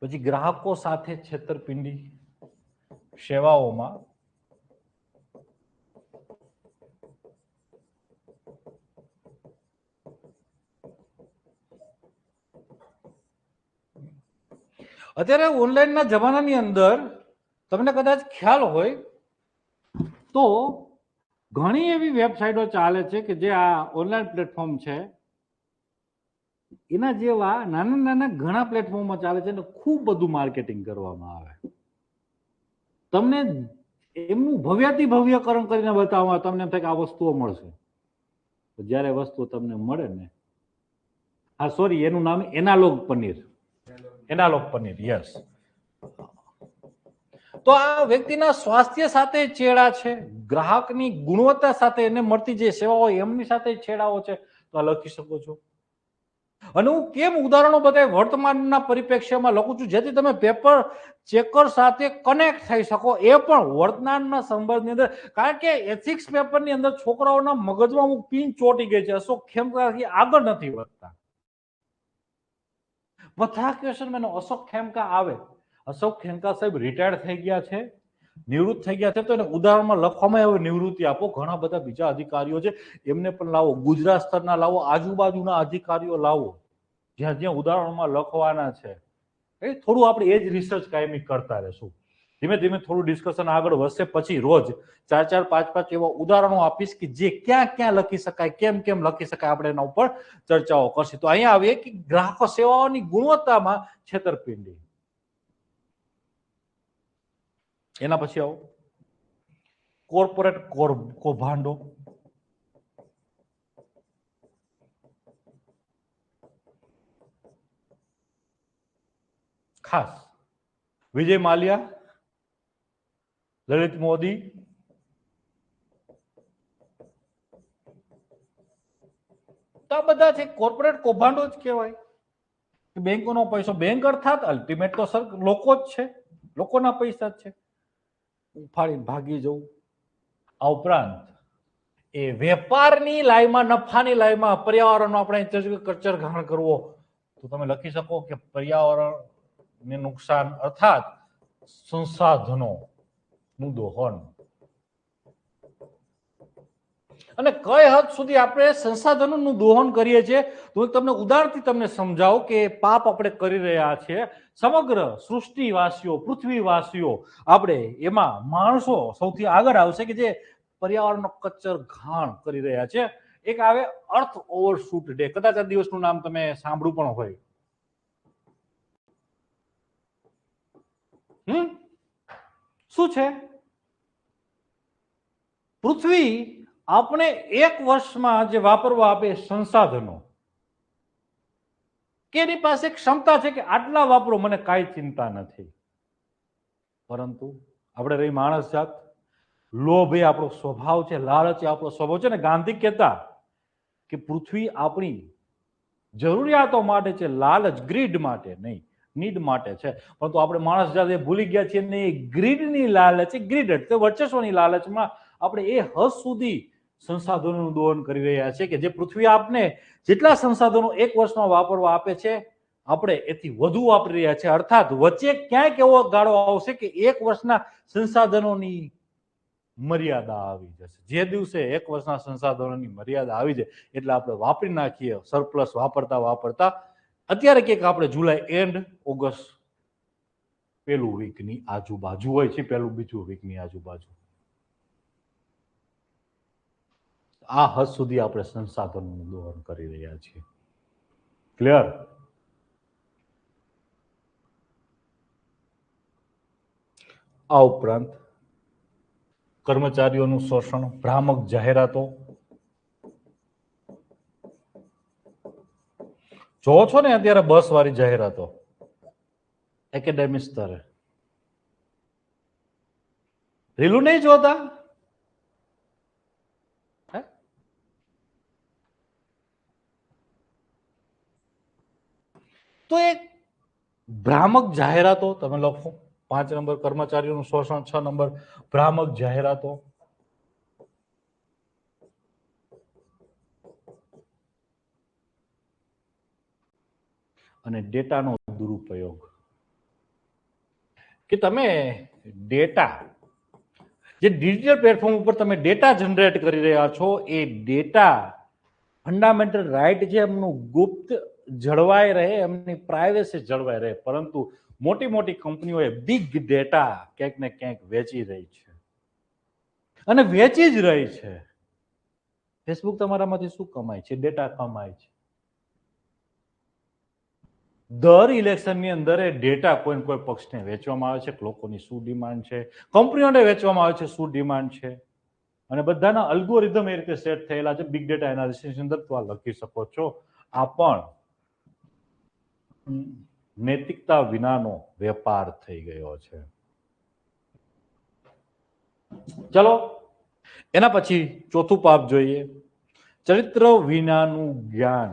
પછી ગ્રાહકો સાથે છેતરપિંડી સેવાઓમાં અત્યારે ઓનલાઈનના જમાનાની અંદર તમને કદાચ ખ્યાલ હોય તો ઘણી એવી વેબસાઇટો ચાલે છે કે જે આ ઓનલાઈન પ્લેટફોર્મ છે એના જેવા નાના નાના ઘણા પ્લેટફોર્મમાં ચાલે છે અને ખૂબ બધું માર્કેટિંગ કરવામાં આવે. તમને એમનું ભવ્યાતિ ભવ્યકરણ કરીને બતાવવામાં તમને એમ થાય કે આ વસ્તુઓ મળશે. જ્યારે વસ્તુ તમને મળે ને, હા સોરી એનું નામ analogue paneer, analogue paneer, yes. તો આ વ્યક્તિના સ્વાસ્થ્ય સાથે છેડા છે, ગ્રાહકની ગુણવત્તા સાથે એને મળતી જે સેવાઓ એમની સાથે છેડાઓ છે. તો આ લખી શકો છો. અને હું કેમ ઉદાહરણો બતાવી વર્તમાનના પરિપ્રેક્ષ્યમાં લખું છું જેથી તમે પેપર ચેકર સાથે કનેક્ટ થઈ શકો, એ પણ વર્તમાનના સંદર્ભની અંદર. કારણ કે એથિક્સ પેપરની અંદર છોકરાઓના મગજમાં અમુક પિન ચોટી ગઈ છે, અશોક ખેમકાથી આગળ નથી વધતા. બધા ક્વેશ્ચન અશોક ખેમકા આવે, અશોક ખેમકા સાહેબ રિટાયર્ડ થઈ ગયા છે, નિવૃત્ત થઈ ગયા છે, તો એને ઉદાહરણમાં લખવામાં આવે નિવૃત્તિ આપો. ઘણા બધા બીજા અધિકારીઓ છે એમને પણ લાવો, ગુજરાત સ્તરના લાવો, આજુબાજુના અધિકારીઓ લાવો, જ્યાં જ્યાં ઉદાહરણમાં લખવાના છે. એ થોડું આપણે એ જ રિસર્ચ કાયમી કરતા રહેશું. ધીમે ધીમે થોડું ડિસ્કશન આગળ વધશે, પછી રોજ 4-4, 5-5 એવા ઉદાહરણો આપીશ કે જે ક્યાં ક્યાં લખી શકાય, કેમ કેમ લખી શકાય, આપણે એના ઉપર ચર્ચાઓ કરશું. તો અહીંયા આવીએ કે ગ્રાહકો સેવાઓની ગુણવત્તામાં છેતરપિંડી. એના પછી આવો કોર્પોરેટ કૌભાંડો. ખાસ વિજય માલ્યા, લલિત મોદી, તો આ બધા છે કોર્પોરેટ કૌભાંડો જ કહેવાય. બેંકોનો પૈસો, બેંક અર્થાત અલ્ટિમેટ તો સર લોકો જ છે, લોકોના પૈસા જ છે, ઉફાડીને ભાગી જવું. આ ઉપરાંત એ વેપારની લાઈમાં, નફાની લાઈમાં પર્યાવરણનો આપણે ચરઘાણ કરવો, તો તમે લખી શકો કે પર્યાવરણને નુકસાન અર્થાત સંસાધનોનું દોહન. અને કઈ હદ સુધી આપણે સંસાધનોનું દોહન કરીએ છીએ, તો હું તમને ઉદાહરણથી તમને સમજાવું કે પાપ આપણે કરી રહ્યા છીએ. સમગ્ર સૃષ્ટિવાસીઓ, પૃથ્વીવાસીઓ, આપણે એમાં માણસો સૌથી આગળ આવશે કે જે પર્યાવરણનો કચર ઘાણ કરી રહ્યા છે. એક આવે અર્થ ઓવરશૂટ ડે, કદાચ આ દિવસનું નામ તમે સાંભળ્યું પણ હોય. શું છે? પૃથ્વી આપણે એક વર્ષમાં જે વાપરવા આપે સંસાધનો, કે એની પાસે ક્ષમતા છે કે આટલા વાપરો, મને કાંઈ ચિંતા નથી. પરંતુ આપણે રહી માણસ જાત, લોભ એ આપણો સ્વભાવ છે, લાલચ એ આપણો સ્વભાવ છે. ને ગાંધી કહેતા કે પૃથ્વી આપણી જરૂરિયાતો માટે છે, લાલચ ગ્રીડ માટે નહીં, નીડ માટે છે. પરંતુ આપણે માણસ જાત એ ભૂલી ગયા છીએ ને એ ગ્રીડની લાલચ, ગ્રીડ એટલે વર્ચસ્વની લાલચમાં આપણે એ હદ સુધી સંસાધનોનું દોહન કરી રહ્યા છે કે જે પૃથ્વી આપને જેટલા સંસાધનો એક વર્ષમાં વાપરવા આપે છે, આપણે એથી વધુ વાપરી રહ્યા છે. અર્થાત વચ્ચે ક્યાંક એવો ગાળો આવશે કે એક વર્ષના સંસાધનોની મર્યાદા આવી જશે. જે દિવસે એક વર્ષના સંસાધનોની મર્યાદા આવી જાય એટલે આપણે વાપરી નાખીએ, સરપ્લસ વાપરતા વાપરતા. અત્યારે કંઈક આપણે જુલાઈ એન્ડ ઓગસ્ટ પહેલું વીકની આજુબાજુ હોય છે, પહેલું બીજું વીકની આજુબાજુ. આ હદ સુધી આપણે સંસાધનોનું દોહન કરી રહ્યા છીએ. ક્લિયર? આ ઉપરાંત કર્મચારીઓનું શોષણ, ભ્રામક જાહેરાતો. જોવો છો ને અત્યારે બસ વાળી જાહેરાતો એકેડેમી સ્તરે, રીલું નહીં જોતા? તો એક ભ્રામક જાહેરાતો તમે લખો. 5 નંબર કર્મચારીઓનું શોષણ, 6 નંબર ભ્રામક જાહેરાતો. અને ડેટાનો દુરુપયોગ, કે તમે ડેટા જે ડિજિટલ પ્લેટફોર્મ ઉપર તમે ડેટા જનરેટ કરી રહ્યા છો, એ ડેટા ફંડામેન્ટલ રાઇટ છે એમનું ગુપ્ત જળવાઈ રહે, એમની પ્રાઇવેસી જળવાઈ રહે. પરંતુ મોટી મોટી કંપનીઓએ બિગ ડેટા ક્યાંક ને ક્યાંક વેચી રહી છે અને વેચી જ રહી છે. ફેસબુક તમારામાંથી શું કમાય છે? ડેટા કમાય છે. દર ઇલેક્શનની અંદર એ ડેટા કોઈ કોઈ પક્ષને વેચવામાં આવે છે. લોકોની શું ડિમાન્ડ છે, કંપનીઓને વેચવામાં આવે છે શું ડિમાન્ડ છે, અને બધાના અલ્ગોરિધમ એ રીતે સેટ થયેલા છે બિગ ડેટા એનાલિસિસ અંદર. તો આ લખી શકો છો. આ પણ નૈતિકતા વિનાનો વેપાર થઈ ગયો છે. ચલો એના પછી ચોથું પાપ જોઈએ, ચરિત્ર વિનાનું જ્ઞાન.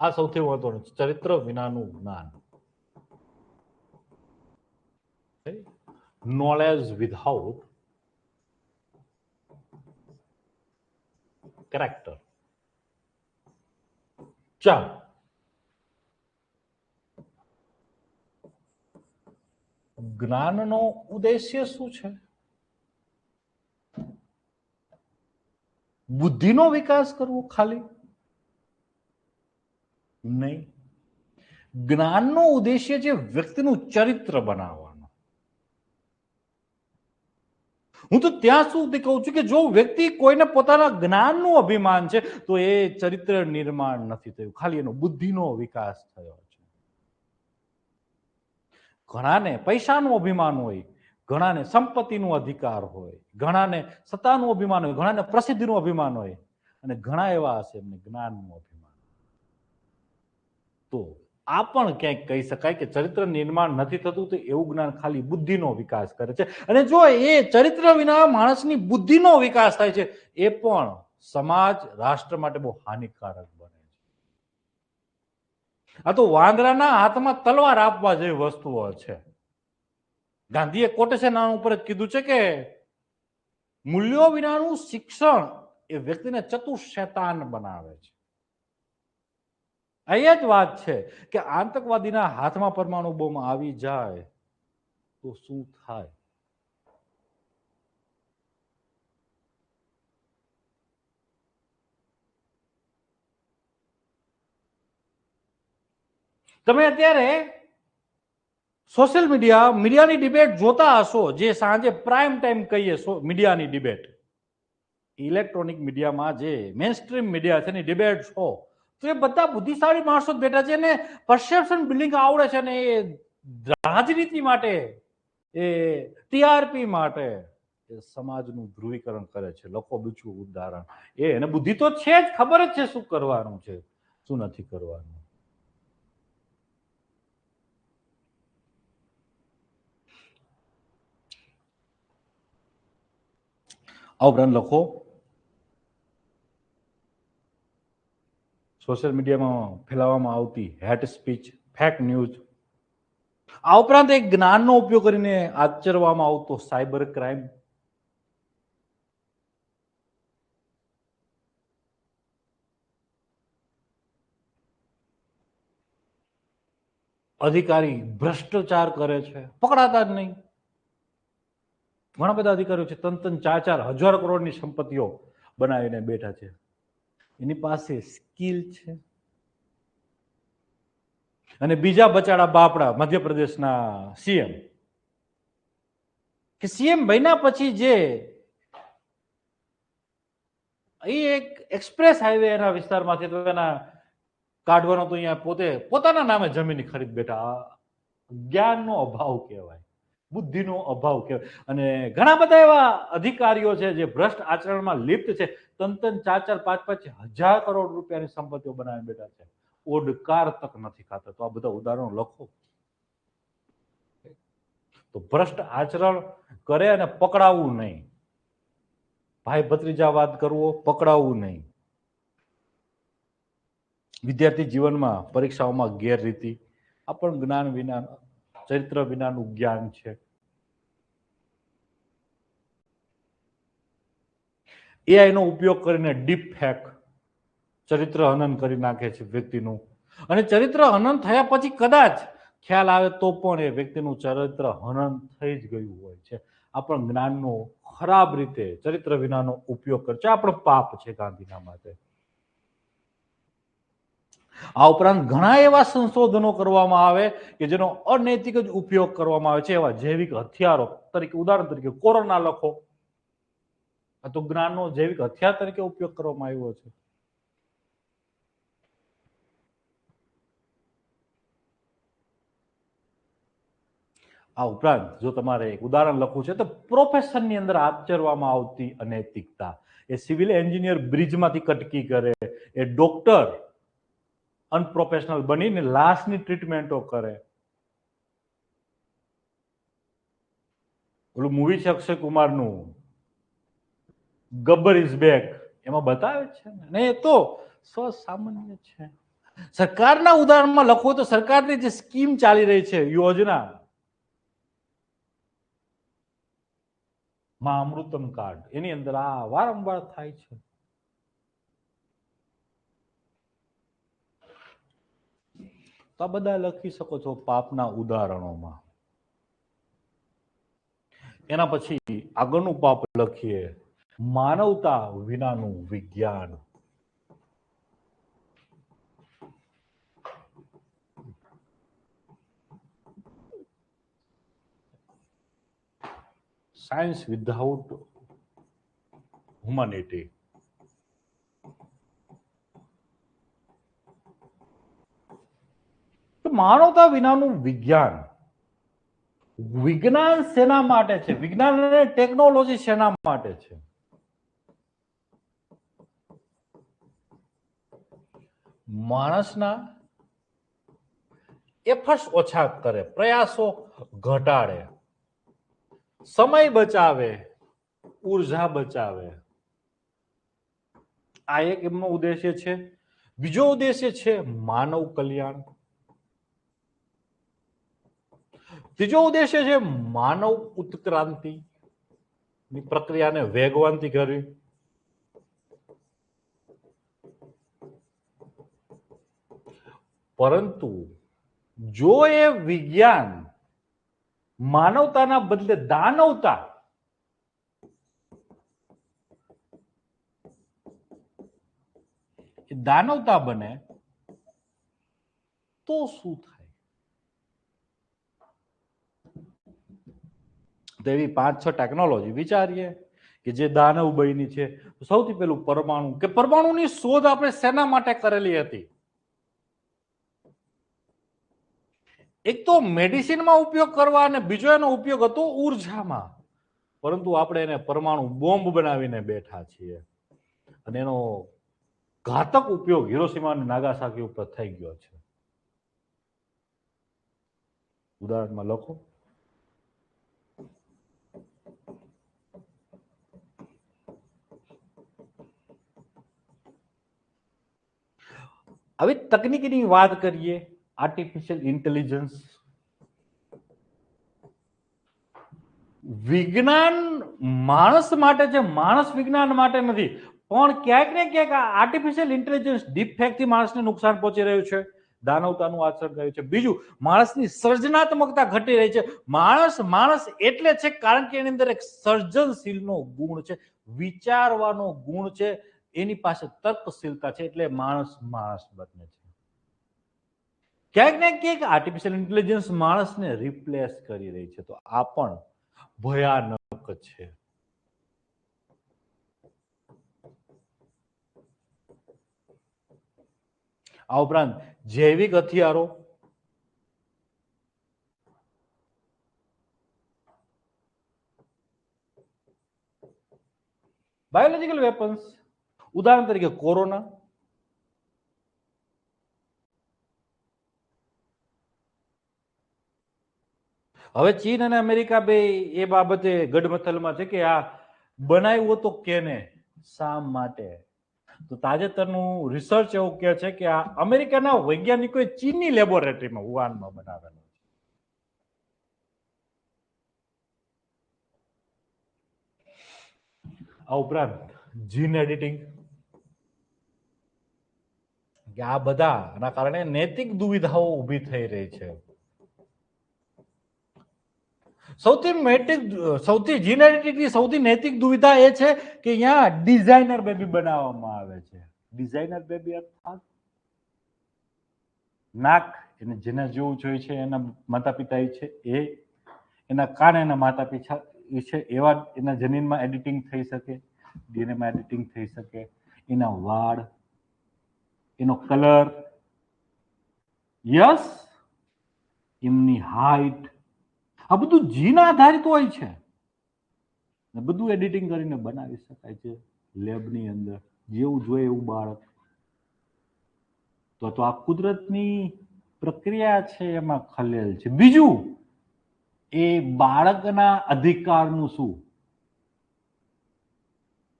આ સૌથી મહત્વનું છે, ચરિત્ર વિનાનું જ્ઞાન. Knowledge without character. ચાલો જ્ઞાનનો ઉદ્દેશ્ય શું છે? બુદ્ધિનો વિકાસ કરવો ખાલી નહીં. જ્ઞાનનો ઉદ્દેશ્ય છે વ્યક્તિનું ચરિત્ર બનાવવાનો. હું તો ત્યાં સુધી કહું છું કે જો વ્યક્તિ કોઈને પોતાના જ્ઞાનનું અભિમાન છે તો એ ચરિત્ર નિર્માણ નથી થયું, ખાલી એનો બુદ્ધિનો વિકાસ થયો છે. ઘણાને પૈસાનું અભિમાન હોય, ઘણાને સંપત્તિનો અધિકાર હોય, ઘણાને સત્તાનું અભિમાન હોય, ઘણાને પ્રસિદ્ધિનું અભિમાન હોય, અને ઘણા એવા હશે એમને જ્ઞાનનું અભિમાન. તો આ પણ ક્યાંક કહી શકાય કે ચરિત્ર નિર્માણ નથી થતું તો એવું જ્ઞાન ખાલી બુદ્ધિનો વિકાસ કરે છે. અને જો એ ચરિત્ર વિના માણસની બુદ્ધિનો વિકાસ થાય છે એ પણ સમાજ રાષ્ટ્ર માટે બહુ હાનિકારક બને છે. આ તો વાંદરાના હાથમાં તલવાર આપવા જેવી વસ્તુઓ છે. ગાંધીએ કોટેશન ઉપર જ કીધું છે કે મૂલ્યો વિનાનું શિક્ષણ એ વ્યક્તિને ચતુર શૈતાન બનાવે છે. અહીંયા જ વાત છે કે આતંકવાદીના હાથમાં પરમાણુ બોમ્બ આવી જાય તો શું થાય? તમે અત્યારે સોશિયલ મીડિયાની ડિબેટ જોતા હશો, જે સાંજે પ્રાઇમ ટાઈમ કહીએ મીડિયાની ડિબેટ, ઇલેક્ટ્રોનિક મીડિયામાં જે મેઇન સ્ટ્રીમ મીડિયા છે એની ડિબેટ છો, તો એ બધા બુદ્ધિશાળી માણસો જ બેઠા છે ને પરસેપ્શન બિલ્ડિંગ આવડે છે ને એ રાજનીતિ માટે, એ ટીઆરપી માટે એ સમાજનું ધ્રુવીકરણ કરે છે. લોકો બીજું ઉદાહરણ એને બુદ્ધિ તો છે જ, ખબર જ છે શું કરવાનું છે શું નથી કરવાનું. આ ઉપરાંત લખો સોશિયલ મીડિયામાં ફેલાવવામાં આવતી હેટ સ્પીચ, ફેક ન્યૂઝ. આ ઉપરાંત એક જ્ઞાનનો ઉપયોગ કરીને આચરવામાં આવતો સાયબર ક્રાઇમ. અધિકારી ભ્રષ્ટાચાર કરે છે, પકડાતા જ નહીં. ઘણા બધા અધિકારીઓ છે 3-4 હજાર કરોડની સંપત્તિઓ બનાવીને બેઠા છે. એની પાસે સ્કિલ છે. અને બીજા બચાડા બાપડા મધ્યપ્રદેશના સીએમ, કે સીએમ બન્યા પછી જે એક એક્સપ્રેસ હાઈવે એના વિસ્તારમાંથી તો એના કાઢવાનો તો અહીંયા પોતાના નામે જમીન ખરીદ બેઠા. જ્ઞાનનો અભાવ કહેવાય, બુદ્ધિનો અભાવ કહેવાય. અને ઘણા બધા એવા અધિકારીઓ છે જે ભ્રષ્ટ આચરણમાં લિપ્ત છે, 3-4, 5 હજાર કરોડ રૂપિયાની સંપત્તિઓ બનાવી બેઠા છે, ઓડકાર તક નથી ખાતા. તો આ બધા ઉદાહરણો લખો. તો ભ્રષ્ટ આચરણ કરે અને પકડાવવું નહીં, ભાઈ ભત્રીજા વાત કરવો, પકડાવવું નહીં. વિદ્યાર્થી જીવનમાં પરીક્ષાઓમાં ગેરરીતિ, આ પણ જ્ઞાન વિના, ચરિત્ર વિનાનું જ્ઞાન છે. એઆઈનો ઉપયોગ કરીને ડીપ ફેક, ચરિત્ર હનન કરી નાખે છે વ્યક્તિનું. અને ચરિત્ર હનન થયા પછી કદાચ ખ્યાલ આવે તો પણ એ વ્યક્તિનું ચરિત્ર હનન થઈ જ ગયું હોય છે. આ પણ જ્ઞાનનો ખરાબ રીતે ચરિત્ર વિનાનો ઉપયોગ કરે છે. આ પણ પાપ છે ગાંધીના માટે. આ ઉપરાંત ઘણા એવા સંશોધનો કરવામાં આવે કે જેનો અનૈતિક જ ઉપયોગ કરવામાં આવે છે, એવા જૈવિક હથિયારો તરીકે, ઉદાહરણ તરીકે કોરોના લખો, આ તો જ્ઞાનનો જૈવિક હથિયાર તરીકે ઉપયોગ કરવામાં આવ્યો છે. આ ઉપરાંત જો તમારે એક ઉદાહરણ લખવું છે તો પ્રોફેશનની અંદર આચરવામાં આવતી અનૈતિકતા, એ સિવિલ એન્જિનિયર બ્રિજમાંથી કટકી કરે, એ ડોક્ટર અનપ્રોફેશનલ બનીને લાશની ટ્રીટમેન્ટો કરે. ઓલું મૂવી છે અક્ષય કુમારનું ગબ્બર ઇઝ બેક, એમાં બતાવે છે ને, એ તો સામાન્ય છે. સરકારના ઉદાહરણમાં લખો તો સરકારની જે સ્કીમ ચાલી રહી છે, યોજના, માં અમૃતમ કાર્ડ, એની અંદર આ વારંવાર થાય છે. તો આ બધા લખી શકો છો પાપના ઉદાહરણોમાં. એના પછી આગળનું પાપ લખીએ, માનવતા વિનાનું વિજ્ઞાન. Science without humanity. માનવતા વિનાનું વિજ્ઞાન. વિજ્ઞાન શેના માટે છે? વિજ્ઞાન અને ટેકનોલોજી શેના માટે છે? માણસના એફર્ટ્સ ઓછા કરે, પ્રયાસો ઘટાડે, સમય બચાવે, ઉર્જા બચાવે. આ એક એમનો ઉદ્દેશ્ય છે. બીજો ઉદ્દેશ્ય છે માનવ કલ્યાણ. ત્રીજો ઉદ્દેશ્ય છે માનવ ઉત્ક્રાંતિ ની પ્રક્રિયાને વેગવાનથી કરવી. પરંતુ જો એ વિજ્ઞાન માનવતાના બદલે દાનવતા, દાનવતા બને તો શું થાય? તો એવી 5-6 ટેકનોલોજી વિચારીએ કે જે દાનવ બની છે. સૌથી પહેલું પરમાણુ, કે પરમાણુની શોધ આપણે શેના માટે કરેલી હતી? એક તો મેડિસિનમાં ઉપયોગ કરવા અને બીજો એનો ઉપયોગ હતો ઉર્જામાં. પરંતુ આપણે એને પરમાણુ બોમ્બ બનાવીને બેઠા છીએ અને એનો ઘાતક ઉપયોગ હિરોશીમા અને નાગાસાકી ઉપર થઈ ગયો છે. ઉદાહરણમાં લખો. હવે તકનીકની વાત કરીએ, આર્ટિફિશિયલ ઇન્ટેલિજન્સ. વિજ્ઞાન માણસ માટે છે, માણસ વિજ્ઞાન માટે નથી. પણ ક્યાંક ને ક્યાંક આર્ટિફિશિયલ ઇન્ટેલિજન્સ ડીપફેકથી માણસને નુકસાન પહોંચી રહ્યું છે, દાનવતાનું આચરણ કર્યું છે. બીજું, માણસની સર્જનાત્મકતા ઘટી રહી છે. માણસ એટલે છે કારણ કે એની અંદર એક સર્જનશીલનો ગુણ છે, વિચારવાનો ગુણ છે, એની પાસે તર્કશીલતા છે, એટલે માણસ બને છે. ક્યાંક ને ક્યાંક આર્ટિફિશિયલ ઇન્ટેલિજન્સ માણસને રિપ્લેસ કરી રહી છે. તો આ પણ ભયાનક છે. આ ઉપરાંત જૈવિક હથિયારો, બાયોલોજીકલ વેપન્સ, ઉદાહરણ તરીકે કોરોના. હવે ચીન અને અમેરિકા બે એ બાબતે ગડમથલમાં છે કે આ બનાવ્યો તો કેને, શા માટે? તો તાજેતરનું રિસર્ચ એવું કહે છે કે આ અમેરિકાના વૈજ્ઞાનિકોએ ચીનની લેબોરેટરીમાં વુહાનમાં બનાવેલો છે. આ ઉપરાંત જીન એડિટિંગ, કે આ બધાના કારણે નૈતિક દુવિધાઓ ઊભી થઈ રહી છે. સૌથી જીન એડિટિંગની સૌથી નૈતિક દુવિધા એ છે કે અહીંયા ડિઝાઇનર બેબી બનાવવામાં આવે છે. ડિઝાઇનર બેબી અર્થાત નાક એને જેના જેવું જોઈએ છે એના માતા પિતા છે એ, એના કાન એના માતા પિતા છે એવા એના જનીનમાં એડિટિંગ થઈ શકે, ડીએનએમાં એડિટિંગ થઈ શકે, એના વાળ, એનો કલર, યસ, એમની હાઈટ, આ બધું જીન આધારિત હોય છે. બધું એડિટિંગ કરીને બનાવી શકાય છે લેબની અંદર, જેવું જોઈએ એવું બાળક. તો આ કુદરતની પ્રક્રિયા છે એમાં ખલેલ છે. બીજું, એ બાળકના અધિકારનું શું?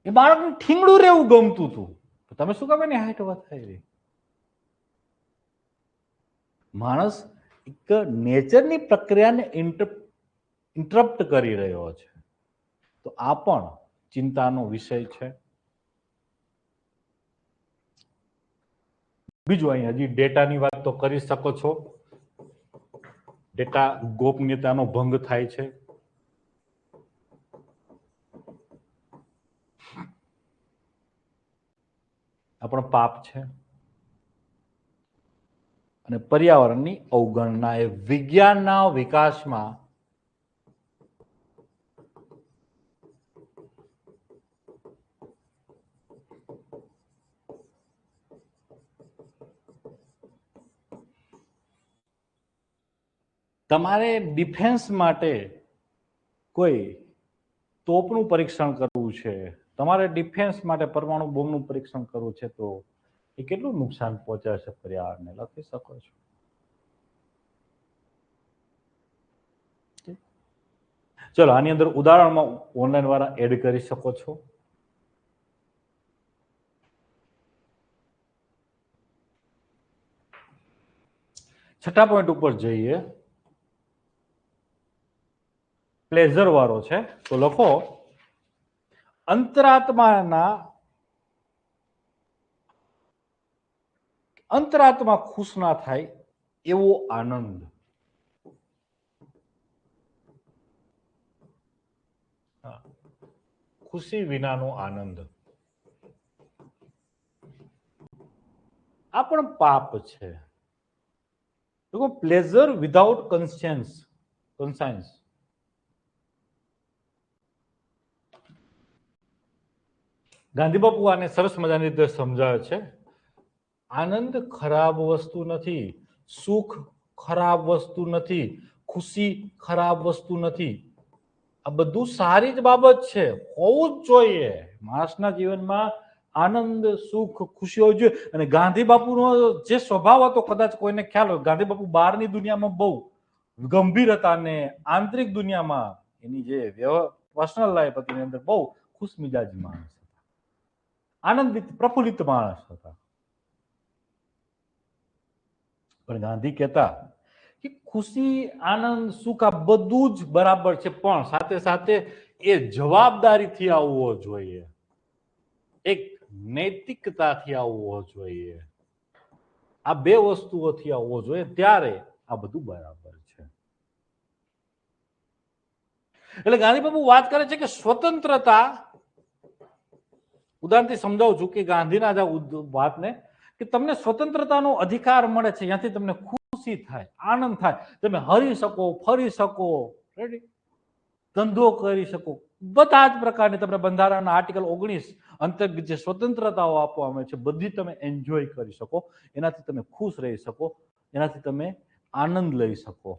એ બાળકને ઠીંગડું રહેવું ગમતું હતું, તમે શું કામ એની હાઈટ વધારી રહી? માણસ એક નેચરની પ્રક્રિયાને ઇન્ટરપ્ટ કરી રહ્યો છે. તો આ પણ ચિંતાનો વિષય છે. બીજું, અહીં હજી ડેટાની વાત તો કરી શકો છો. ડેટા ગોપનીયતાનો ભંગ થાય છે. આ પણ પાપ છે. અને પર્યાવરણની અવગણના એ વિજ્ઞાનના વિકાસમાં તમારે ડિફેન્સ માટે કોઈ તોપનું પરીક્ષણ કરવું છે, તમારે ડિફેન્સ માટે પરમાણુ બોમ્બનું પરીક્ષણ કરવું છે, તો એ કેટલું નુકસાન પહોંચાડશે પર્યાવરણને? લખી શકો છો. ચલો, આની અંદર ઉદાહરણમાં ઓનલાઈન વાળા એડ કરી શકો છો. છઠ્ઠા પોઈન્ટ ઉપર જઈએ. પ્લેઝર વાળો છે, તો લખો અંતરાત્મા ખુશ ના થાય એવો આનંદ. ખુશી વિનાનો આનંદ, આ પણ પાપ છે. Pleasure without કન્સાયન્સ. ગાંધી બાપુ આને સરસ મજાની રીતે સમજાવે છે. આનંદ ખરાબ વસ્તુ નથી, સુખ ખરાબ વસ્તુ નથી, ખુશી ખરાબ વસ્તુ નથી. આ બધું સારી જ બાબત છે, હોવું જ જોઈએ. માણસના જીવનમાં આનંદ, સુખ, ખુશી હોવી જોઈએ. અને ગાંધી બાપુનો જે સ્વભાવ હતો, કદાચ કોઈને ખ્યાલ હોય, ગાંધી બાપુ બહારની દુનિયામાં બહુ ગંભીર હતા અને આંતરિક દુનિયામાં એની જે પર્સનલ લાઈફ હતી એની અંદર બહુ ખુશ મિજાજ માણસ હતા, આનંદિત પ્રફુલ્લિત માણસ હતા. પણ ગાંધી કહેતા કે ખુશી, આનંદ, સુખ આ બધું જ બરાબર છે, પણ સાથે સાથે એ જવાબદારીથી આવવો જોઈએ, એક નૈતિકતાથી આવવો જોઈએ. આ બે વસ્તુઓથી આવવો જોઈએ, ત્યારે આ બધું બરાબર છે. એટલે ગાંધી બાપુ વાત કરે છે કે સ્વતંત્રતા, ઉદાહરણથી સમજાવું છું કે ગાંધીના જ વાતને, કે તમને સ્વતંત્રતાનો અધિકાર મળે છે, ત્યાંથી તમને ખુશી થાય, આનંદ થાય, તમે હરી શકો, ફરી શકો, રેડી, ધંધો કરી શકો, બધા જ પ્રકારની તમને બંધારણના આર્ટિકલ 19 અંતર્ગત જે સ્વતંત્રતાઓ આપવામાં આવે છે બધી તમે એન્જોય કરી શકો, એનાથી તમે ખુશ રહી શકો, એનાથી તમે આનંદ લઈ શકો.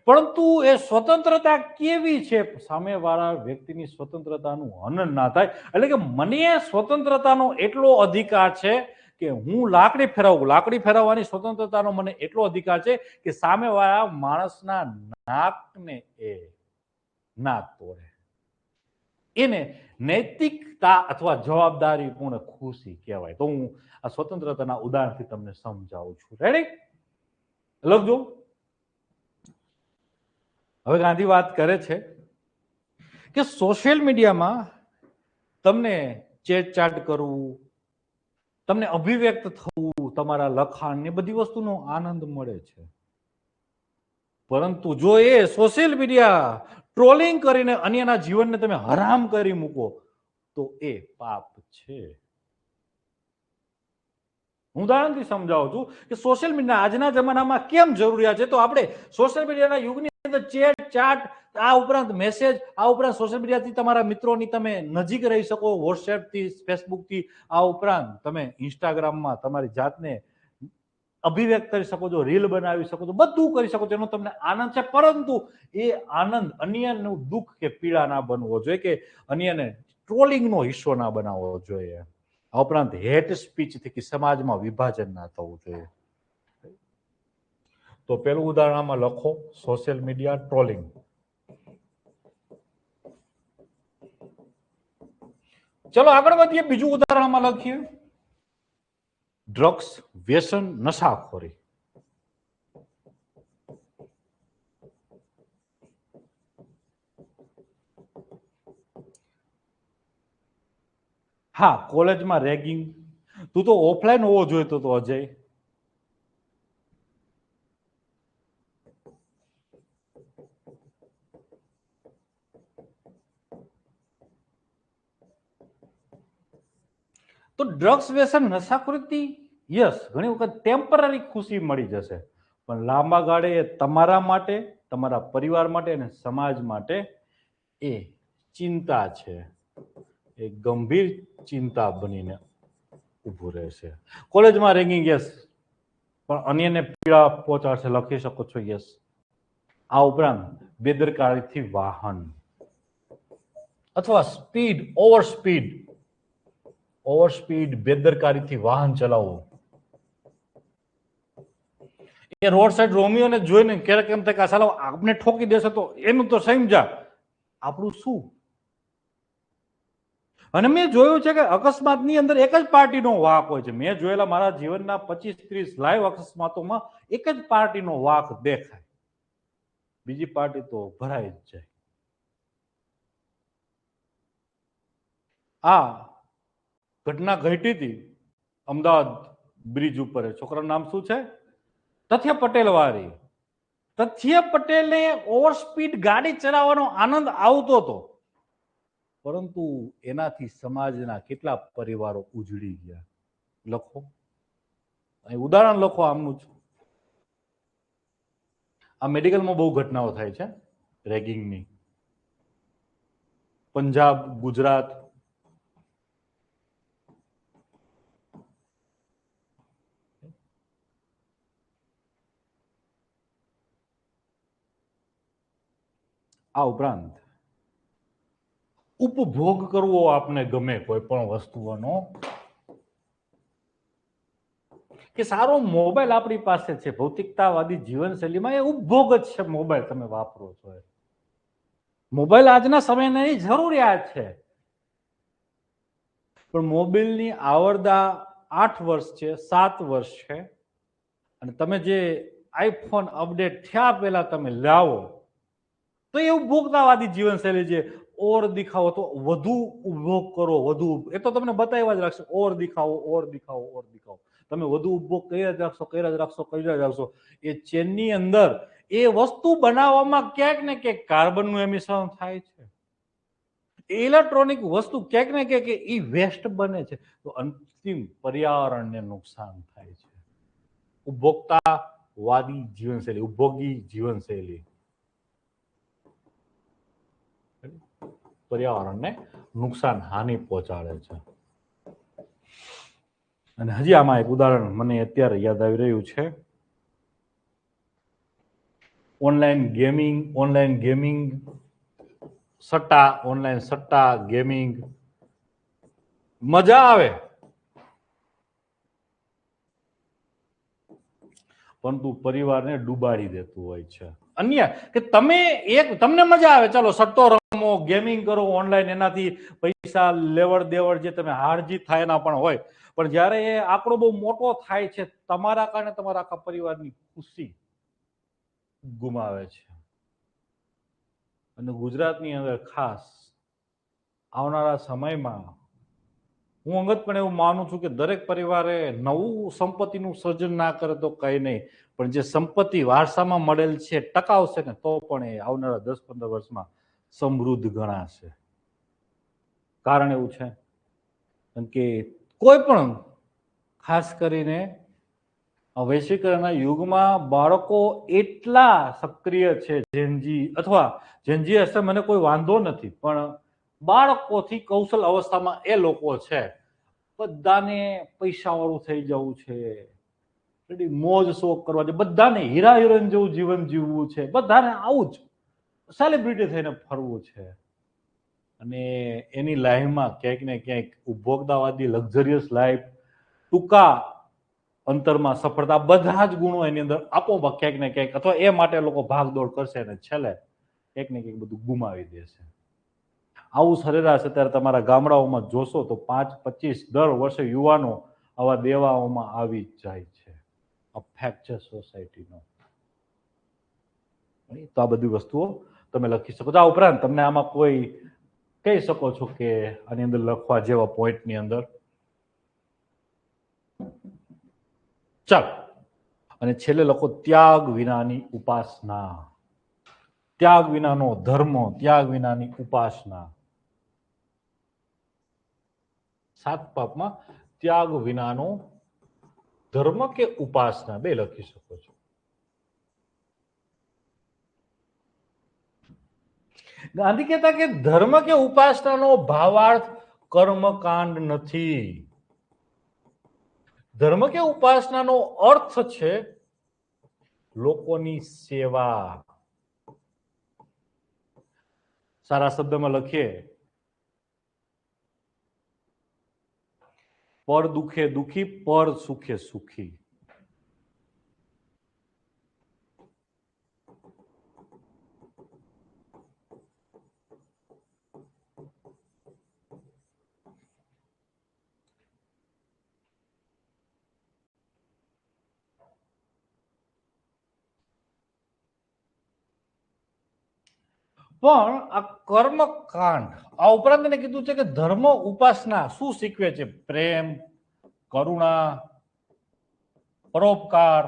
પરંતુ એ સ્વતંત્રતા કેવી છે? સામેવાળા વ્યક્તિની સ્વતંત્રતાનું હનન ના થાય. એટલે કે મને સ્વતંત્રતાનો એટલો અધિકાર છે કે હું લાકડી ફેરવું, લાકડી ફેરવવાની સ્વતંત્રતાનો મને એટલો અધિકાર છે કે સામેવાળા માણસના નાકને એ ના તોડે. એને નૈતિકતા અથવા જવાબદારીપૂર્ણ ખુશી કહેવાય. તો હું આ સ્વતંત્રતાના ઉદાહરણથી તમને સમજાવું છું. રેડી? લખજો. હવે ગાંધી વાત કરે છે કે સોશિયલ મીડિયામાં તમને ચેટચાટ કરવું, તમને અભિવ્યક્ત થવું, તમારા લખાણ ને બધી વસ્તુનો આનંદ મળે છે. પરંતુ જો એ સોશિયલ મીડિયા ટ્રોલિંગ કરીને અન્યના જીવનને તમે હરામ કરી મૂકો તો એ પાપ છે. હું ઉદાહરણથી સમજાવું છું કે સોશિયલ મીડિયા આજના જમાનામાં કેમ જરૂરિયાત છે. તો આપણે સોશિયલ મીડિયાના યુગની અંદર ચેટ ચાટ આ ઉપરાંત મેસેજ આ ઉપરાંત સોશિયલ મીડિયાથી તમારા મિત્રોની તમે નજીક રહી શકો, વોટ્સએપથી ફેસબુકથી આ ઉપરાંત તમે ઇન્સ્ટાગ્રામમાં તમારી જાતને અભિવ્યક્ત કરી શકો છો, રીલ બનાવી શકો છો, બધું કરી શકો છો, એનો તમને આનંદ છે. પરંતુ એ આનંદ અન્યનું દુઃખ કે પીડા ના બનવો જોઈએ, કે અન્યને ટ્રોલિંગનો હિસ્સો ના બનાવવો જોઈએ. આ ઉપરાંત હેટ સ્પીચથી સમાજમાં વિભાજન ના થવું જોઈએ. તો પેલું ઉદાહરણ આમાં લખો, સોશિયલ મીડિયા ટ્રોલિંગ. ચલો આગળ વધીએ, બીજું ઉદાહરણ આમાં લખીએ, ડ્રગ્સ, વ્યસન, નશાખોરી. હા, કોલેજમાં રેગિંગ. તું તો ઓફલાઈન હોવો જોઈતો તો અજય. તો ડ્રગ્સ, વ્યસન, નશાખોરીથી યસ ઘણી વખત ટેમ્પરરી ખુશી મળી જશે, પણ લાંબા ગાળે એ તમારા માટે, તમારા પરિવાર માટે અને સમાજ માટે એ ચિંતા છે, એ ગંભીર ચિંતા બનીને ઊભું રહેશે. કોલેજમાં રેગિંગ યસ, પણ અન્યને પીડા પહોંચાડશે, લખી શકો છો યસ. આ ઉપરાંત બેદરકારીથી વાહન અથવા સ્પીડ, ઓવર સ્પીડ, બેદરકારીથી વાહન ચલાવવું. એ રોડ સાઈડ રોમિયોને જોઈને ક્યારેક એમ થાય કે સાલો આપણે ઠોકી દેશે તો એનું તો સમજા આપણું શું. અને મેં જોયું છે કે અકસ્માતની અંદર એક જ પાર્ટીનો વાક હોય છે. મેં જોયેલા મારા જીવનના 25-30 લાઈવ અકસ્માતોમાં એક જ પાર્ટીનો વાક દેખાય, બીજી પાર્ટી તો ભરાઈ જ જાય. આ ઘટના ઘટી હતી અમદાવાદ બ્રિજ ઉપર. છોકરાનું નામ શું છે? તથ્ય પટેલ વાળી. તથ્ય પટેલને ઓવર સ્પીડ ગાડી ચલાવવાનો આનંદ આવતો હતો, પરંતુ એનાથી સમાજના કેટલા પરિવારો ઉજળી ગયા. લખો, ઉદાહરણ લખો આમનું જ. આ મેડિકલમાં બહુ ઘટનાઓ થાય છે રેગિંગની. પંજાબ, ગુજરાત. આ ઉપરાંત ઉપભોગ કરવો આપને ગમે કોઈ પણ વસ્તુઓનો, કે સારો મોબાઈલ આપણી પાસે છે, ભૌતિકતાવાદી જીવનશૈલીમાં એ ઉપભોગ જ છે. મોબાઈલ તમે વાપરો છો, મોબાઈલ આજના સમયની જરૂરિયાત છે, પણ મોબાઈલની આવરદા 8 વર્ષ છે, 7 વર્ષ છે, અને તમે જે આઈફોન અપડેટ થયા પહેલા તમે લાવો તો એ ઉપભોગતાવાદી જીવનશૈલી છે. ઓર દિખાવો, તો વધુ ઉપભોગ કરો, વધુ, એ તો તમને બતાવ્યા જ રાખશે. ઓર દિખાવો, ઓર દિખાવો, ઓર દિખાવો. તમે વધુ ઉપભોગ કર્યા જ રાખશો. એ ચેનની અંદર એ વસ્તુ બનાવવામાં ક્યાંક ને ક્યાંક કાર્બનનું એમિશન થાય છે. ઇલેક્ટ્રોનિક વસ્તુ ક્યાંક ને ક્યાંક એ વેસ્ટ બને છે, તો અંતિમ પર્યાવરણને નુકસાન થાય છે. ઉપભોક્તાવાદી જીવનશૈલી, ઉપભોગી જીવનશૈલી પર્યાવરણને નુકસાન, હાનિ પહોંચાડે છે. અને હજી આમાં એક ઉદાહરણ મને અત્યારે યાદ આવી રહ્યું છે. ઓનલાઈન ગેમિંગ, સટ્ટા, ઓનલાઈન સટ્ટા ગેમિંગ મજા આવે, પરંતુ પરિવારને ડૂબાડી દેતું હોય છે. અન્ય કે તમને મજા આવે, ચાલો સટ્ટો રમો, ગેમિંગ કરો ઓનલાઈન, એનાથી પૈસા લેવડ દેવડ જે તમે હાર જીત થાય એના પણ હોય, પણ જ્યારે એ આંકડો બહુ મોટો થાય છે, તમારા કારણે તમારા આખા પરિવારની ખુશી ગુમાવે છે. અને ગુજરાતની અંદર ખાસ આવનારા સમયમાં હું અંગતપણે એવું માનું છું કે દરેક પરિવારે નવું સંપત્તિનું સર્જન ના કરે તો કઈ નહીં, પણ જે સંપત્તિ વારસામાં મળેલ છે ટકાવશે ને તો પણ એ આવનારા 10-15 વર્ષમાં સમૃદ્ધ ગણાશે. કારણ એવું છે કે કોઈ પણ ખાસ કરીને વૈશ્વિકરણના યુગમાં બાળકો એટલા સક્રિય છે, જેનજી અથવા જેનજી હશે મને કોઈ વાંધો નથી, પણ બાળકોથી કૌશલ અવસ્થામાં એ લોકો છે, બધાને પૈસા વાળું થઈ જવું છે, મોજ શોખ કરવા છે, બધાને હીરા હિરોઈન જેવું જીવન જીવવું છે, બધાને આવું જ સેલિબ્રિટી થઈને ફરવું છે. અને એની લાઈફમાં ક્યાંક ને ક્યાંક ઉપભોક્તાવાદી લક્ઝરિયસ લાઈફ, ટૂંકા અંતરમાં સફળતા, બધા જ ગુણો એની અંદર આપોઆપ ક્યાંક ને ક્યાંક, અથવા એ માટે લોકો ભાગદોડ કરશે અને છેલ્લે ક્યાંક ને ક્યાંક બધું ગુમાવી દેશે. આવું સરેરાશ અત્યારે તમારા ગામડાઓમાં જોશો તો 5-25 દર વર્ષે યુવાનો આવા દેવાઓમાં આવી જ જાય છે. અફેક્ટ છે સોસાયટીનો. તો આ બધી વસ્તુઓ તમે લખી શકો છો. આ ઉપરાંત તમને આમાં કોઈ કહી શકો છો કે આની અંદર લખવા જેવા પોઈન્ટની અંદર? ચાલો, અને છેલ્લે લખો ત્યાગ વિનાની ઉપાસના. ત્યાગ વિનાનો ધર્મ, ત્યાગ વિનાની ઉપાસના. 7 પાપમાં ત્યાગ વિનાનો ધર્મ કે ઉપાસના બે લખી શકો છો. ગાંધી કહેતા કે ધર્મ કે ઉપાસનાનો ભાવાર્થ કર્મકાંડ નથી. ધર્મ કે ઉપાસનાનો અર્થ છે લોકોની સેવા. સારા શબ્દમાં લખીએ, પર દુખે દુખી, પર સુખે સુખી. પણ આ કર્મકાંડ, આ ઉપરાંત એને કીધું છે કે ધર્મ ઉપાસના શું શીખવે છે? પ્રેમ, કરુણા, પરોપકાર,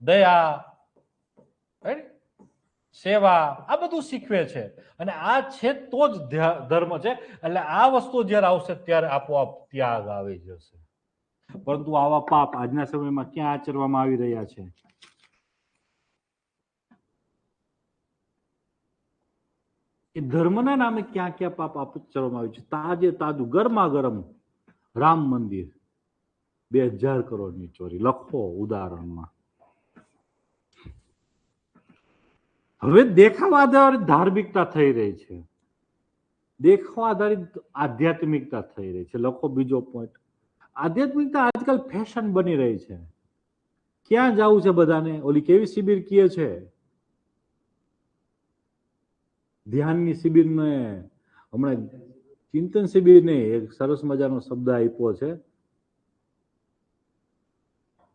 દયા, સેવા, આ બધું શીખવે છે. અને આ છે તો જ ધર્મ છે. એટલે આ વસ્તુ જ્યારે આવશે ત્યારે આપોઆપ ત્યાગ આવી જશે. પરંતુ આવા પાપ આજના સમયમાં ક્યાં આચરવામાં આવી રહ્યા છે? એ ધર્મના નામે ક્યાં ક્યાં પાપ આચરવામાં આવ્યું છે? તાજે તાજું ગરમા ગરમ રામ મંદિર, 2000 કરોડની ચોરી. લખો ઉદાહરણમાં. હવે દેખાવા આધારિત ધાર્મિકતા થઈ રહી છે, દેખાવા આધારિત આધ્યાત્મિકતા થઈ રહી છે. લખો બીજો પોઈન્ટ. આધ્યાત્મિકતા આજકાલ ફેશન બની રહી છે. ક્યાં જવું છે બધાને? ઓલી કેવી શિબિર કીએ છે, ધ્યાનની શિબિર ને હમણાં ચિંતન શિબિર ને એક સરસ મજાનો શબ્દ આપ્યો છે.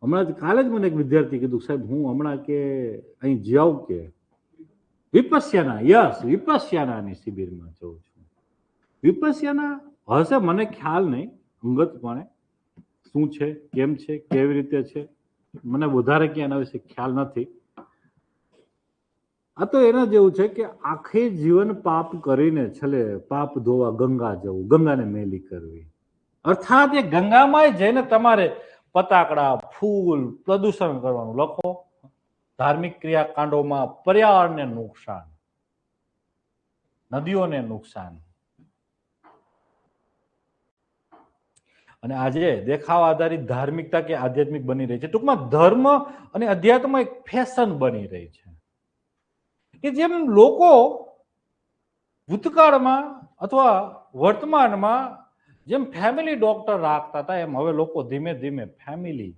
હમણાં કાલે જ મને એક વિદ્યાર્થી કીધું, સાહેબ હું હમણાં કે અહીં જાઉં કે વિપસ્યાના, યસ વિપસ્યાનાની શિબિરમાં જઉં છું. વિપસ્યાના હશે, મને ખ્યાલ નહીં અંગતપણે શું છે, કેમ છે, કેવી રીતે છે, મને વધારે ક્યાં એના વિશે ખ્યાલ નથી. આ તો એના જેવું છે કે આખે જીવન પાપ કરીને છેલ્લે પાપ ધોવા ગંગા જવું, ગંગાને મેલી કરવી. અર્થાત એ ગંગામાં જઈને તમારે પતાકડા, ફૂલ, પ્રદૂષણ કરવાનું. લખો ધાર્મિક ક્રિયાકાંડોમાં પર્યાવરણને નુકસાન, નદીઓને નુકસાન. અને આજે દેખાવ આધારિત ધાર્મિકતા કે આધ્યાત્મિક બની રહી છે. ટૂંકમાં ધર્મ અને અધ્યાત્મ એક ફેશન બની રહી છે કે જેમ લોકો ભૂતકાળમાં અથવા વર્તમાનમાં જેમ ફેમિલી ડોક્ટર રાખતા હતા, એમ હવે લોકો ધીમે ધીમે ફેમિલી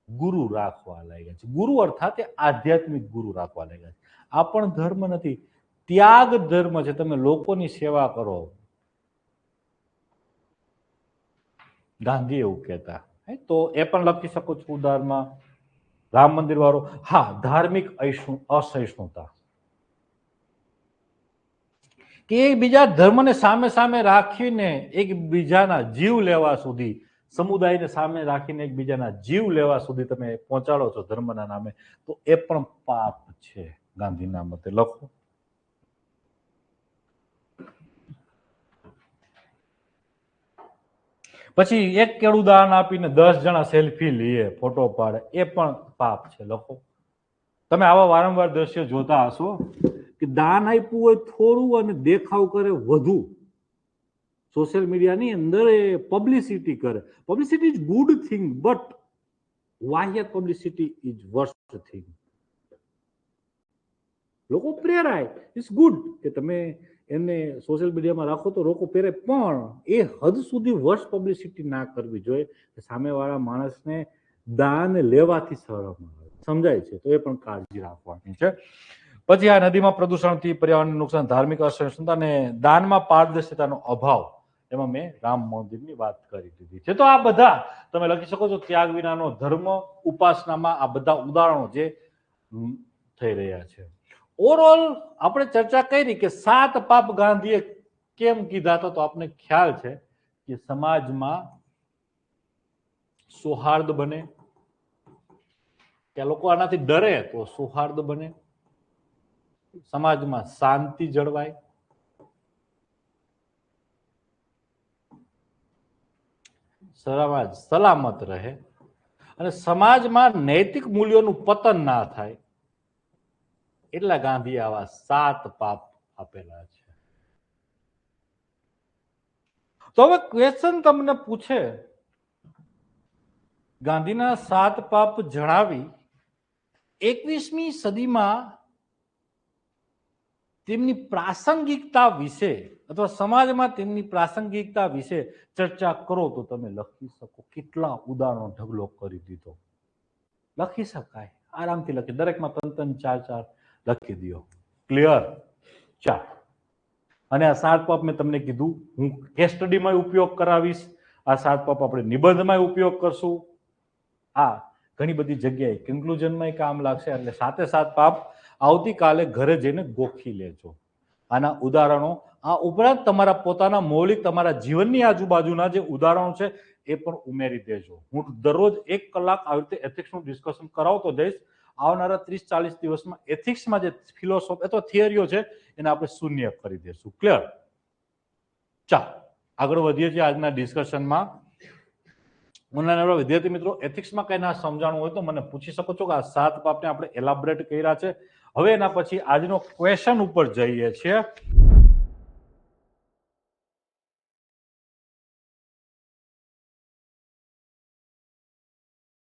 ગુરુ રાખવા લાગ્યા છે. ગુરુ અર્થાત આધ્યાત્મિક ગુરુ રાખવા લાગ્યા છે. આ પણ ધર્મ નથી, ત્યાગ ધર્મ છે. તમે લોકોની સેવા કરો. ગાંધી એવું કહેતા. તો એ પણ લખી શકો છો ઉદાહરણમાં. રામ મંદિર વાળો, હા ધાર્મિક અસહિષ્ણુતા કે એકબીજા ધર્મને સામે સામે રાખીને એકબીજાના જીવ લેવા સુધી, સમુદાયને સામે રાખીને એકબીજાના જીવ લેવા સુધી તમે પહોંચાડો છો ધર્મના નામે, તો એ પણ પાપ છે ગાંધીના મતે. લખો પછી એક કેળું દાન આપીને 10 જણા સેલ્ફી લે, ફોટો પાડે, એ પણ પાપ છે. લખો. તમે આવા વારંવાર દ્રશ્ય જોતા હશો કે દાન આપ્યું હોય થોડું અને દેખાવ કરે વધુ. સોશિયલ મીડિયાની અંદર એ પબ્લિસિટી કરે. Publicity is good thing, but વાહિયાત પબ્લિસિટી ઇઝ વર્સ્ટ થિંગ. લોકો પ્રેરાય, ઇટ્સ ગુડ કે તમે એને સોશિયલ મીડિયામાં રાખો તો લોકો પ્રેરાય, પણ એ હદ સુધી વર્સ્ટ પબ્લિસિટી ના કરવી જોઈએ. સામેવાળા માણસને દાન લેવાથી શરમ આવે, સમજાય છે? તો એ પણ કાળજી રાખવાની છે. પછી આ નદીમાં પ્રદૂષણથી પર્યાવરણને નુકસાન, ધાર્મિક અસહિષ્ણુતા અને દાનમાં પારદર્શિતાનો અભાવ, એમાં મેં રામ મંદિરની વાત કરી દીધી છે. તો આ બધા તમે લખી શકો છો. ત્યાગ વિનાનો ધર્મ, ઉપાસનામાં આ બધા ઉદાહરણો જે થઈ રહ્યા છે. ઓવરઓલ આપણે ચર્ચા કરી કે 7 પાપ ગાંધીએ કેમ કીધા હતા, તો આપને ખ્યાલ છે કે સમાજમાં સૌહાર્દ બને, કે લોકો આનાથી ડરે તો સૌહાર્દ બને, સમાજમાં શાંતિ જળવાય, સમાજ સલામત રહે અને સમાજમાં નૈતિક મૂલ્યોનું પતન ના થાય. એટલા ગાંધીએ આવા 7 પાપ આપેલા છે. તો હવે ક્વેશ્ચન તમને પૂછે, ગાંધીના 7 પાપ જણાવી 21મી સદીમાં તેમની પ્રાસંગિકતા વિશે અથવા સમાજમાં તેમની પ્રાસંગિકતા વિશે ચર્ચા કરો તો તમે લખી શકો. કેટલા ઉદાહરણો ઢગલો કરી દીધો. લખી શકાય, આરામથી લખી, દરેકમાં 3-4 લખી દો. ક્લિયર? ચાલ. અને આ 7 પાપ મેં તમને કીધું, હું કેસ સ્ટડીમાં ઉપયોગ કરાવીશ. આ 7 પાપ આપણે નિબંધમાં ઉપયોગ કરશું. આ ઘણી બધી જગ્યાએ કન્ક્લુઝનમાં કામ લાગશે. એટલે 7 પાપ આવતીકાલે ઘરે જઈને ગોખી લેજો. આના ઉદાહરણો આ ઉપરાંત તમારા પોતાના મૌલિક, તમારા જીવનની આજુબાજુના જે ઉદાહરણો છે એ પણ ઉમેરી દેજો. હું દરરોજ 1 કલાક આવી રીતે એથિક્સનું ડિસ્કશન કરાવતો જઈશ. આવનારા 30-40 દિવસમાં એથિક્સમાં જે ફિલોસોફી અથવા થિયરીઓ છે એને આપણે શૂન્ય કરી દઈશું. ક્લિયર? ચાલો આગળ વધીએ છીએ આજના ડિસ્કશનમાં. વિદ્યાર્થી મિત્રો, એથિક્સમાં કઈ ના સમજાણું હોય તો મને પૂછી શકો છો. કે આ 7 પાપને આપણે એલાબરેટ કર્યા છે. હવે એના પછી આજનો ક્વેશ્ચન ઉપર જઈએ છીએ.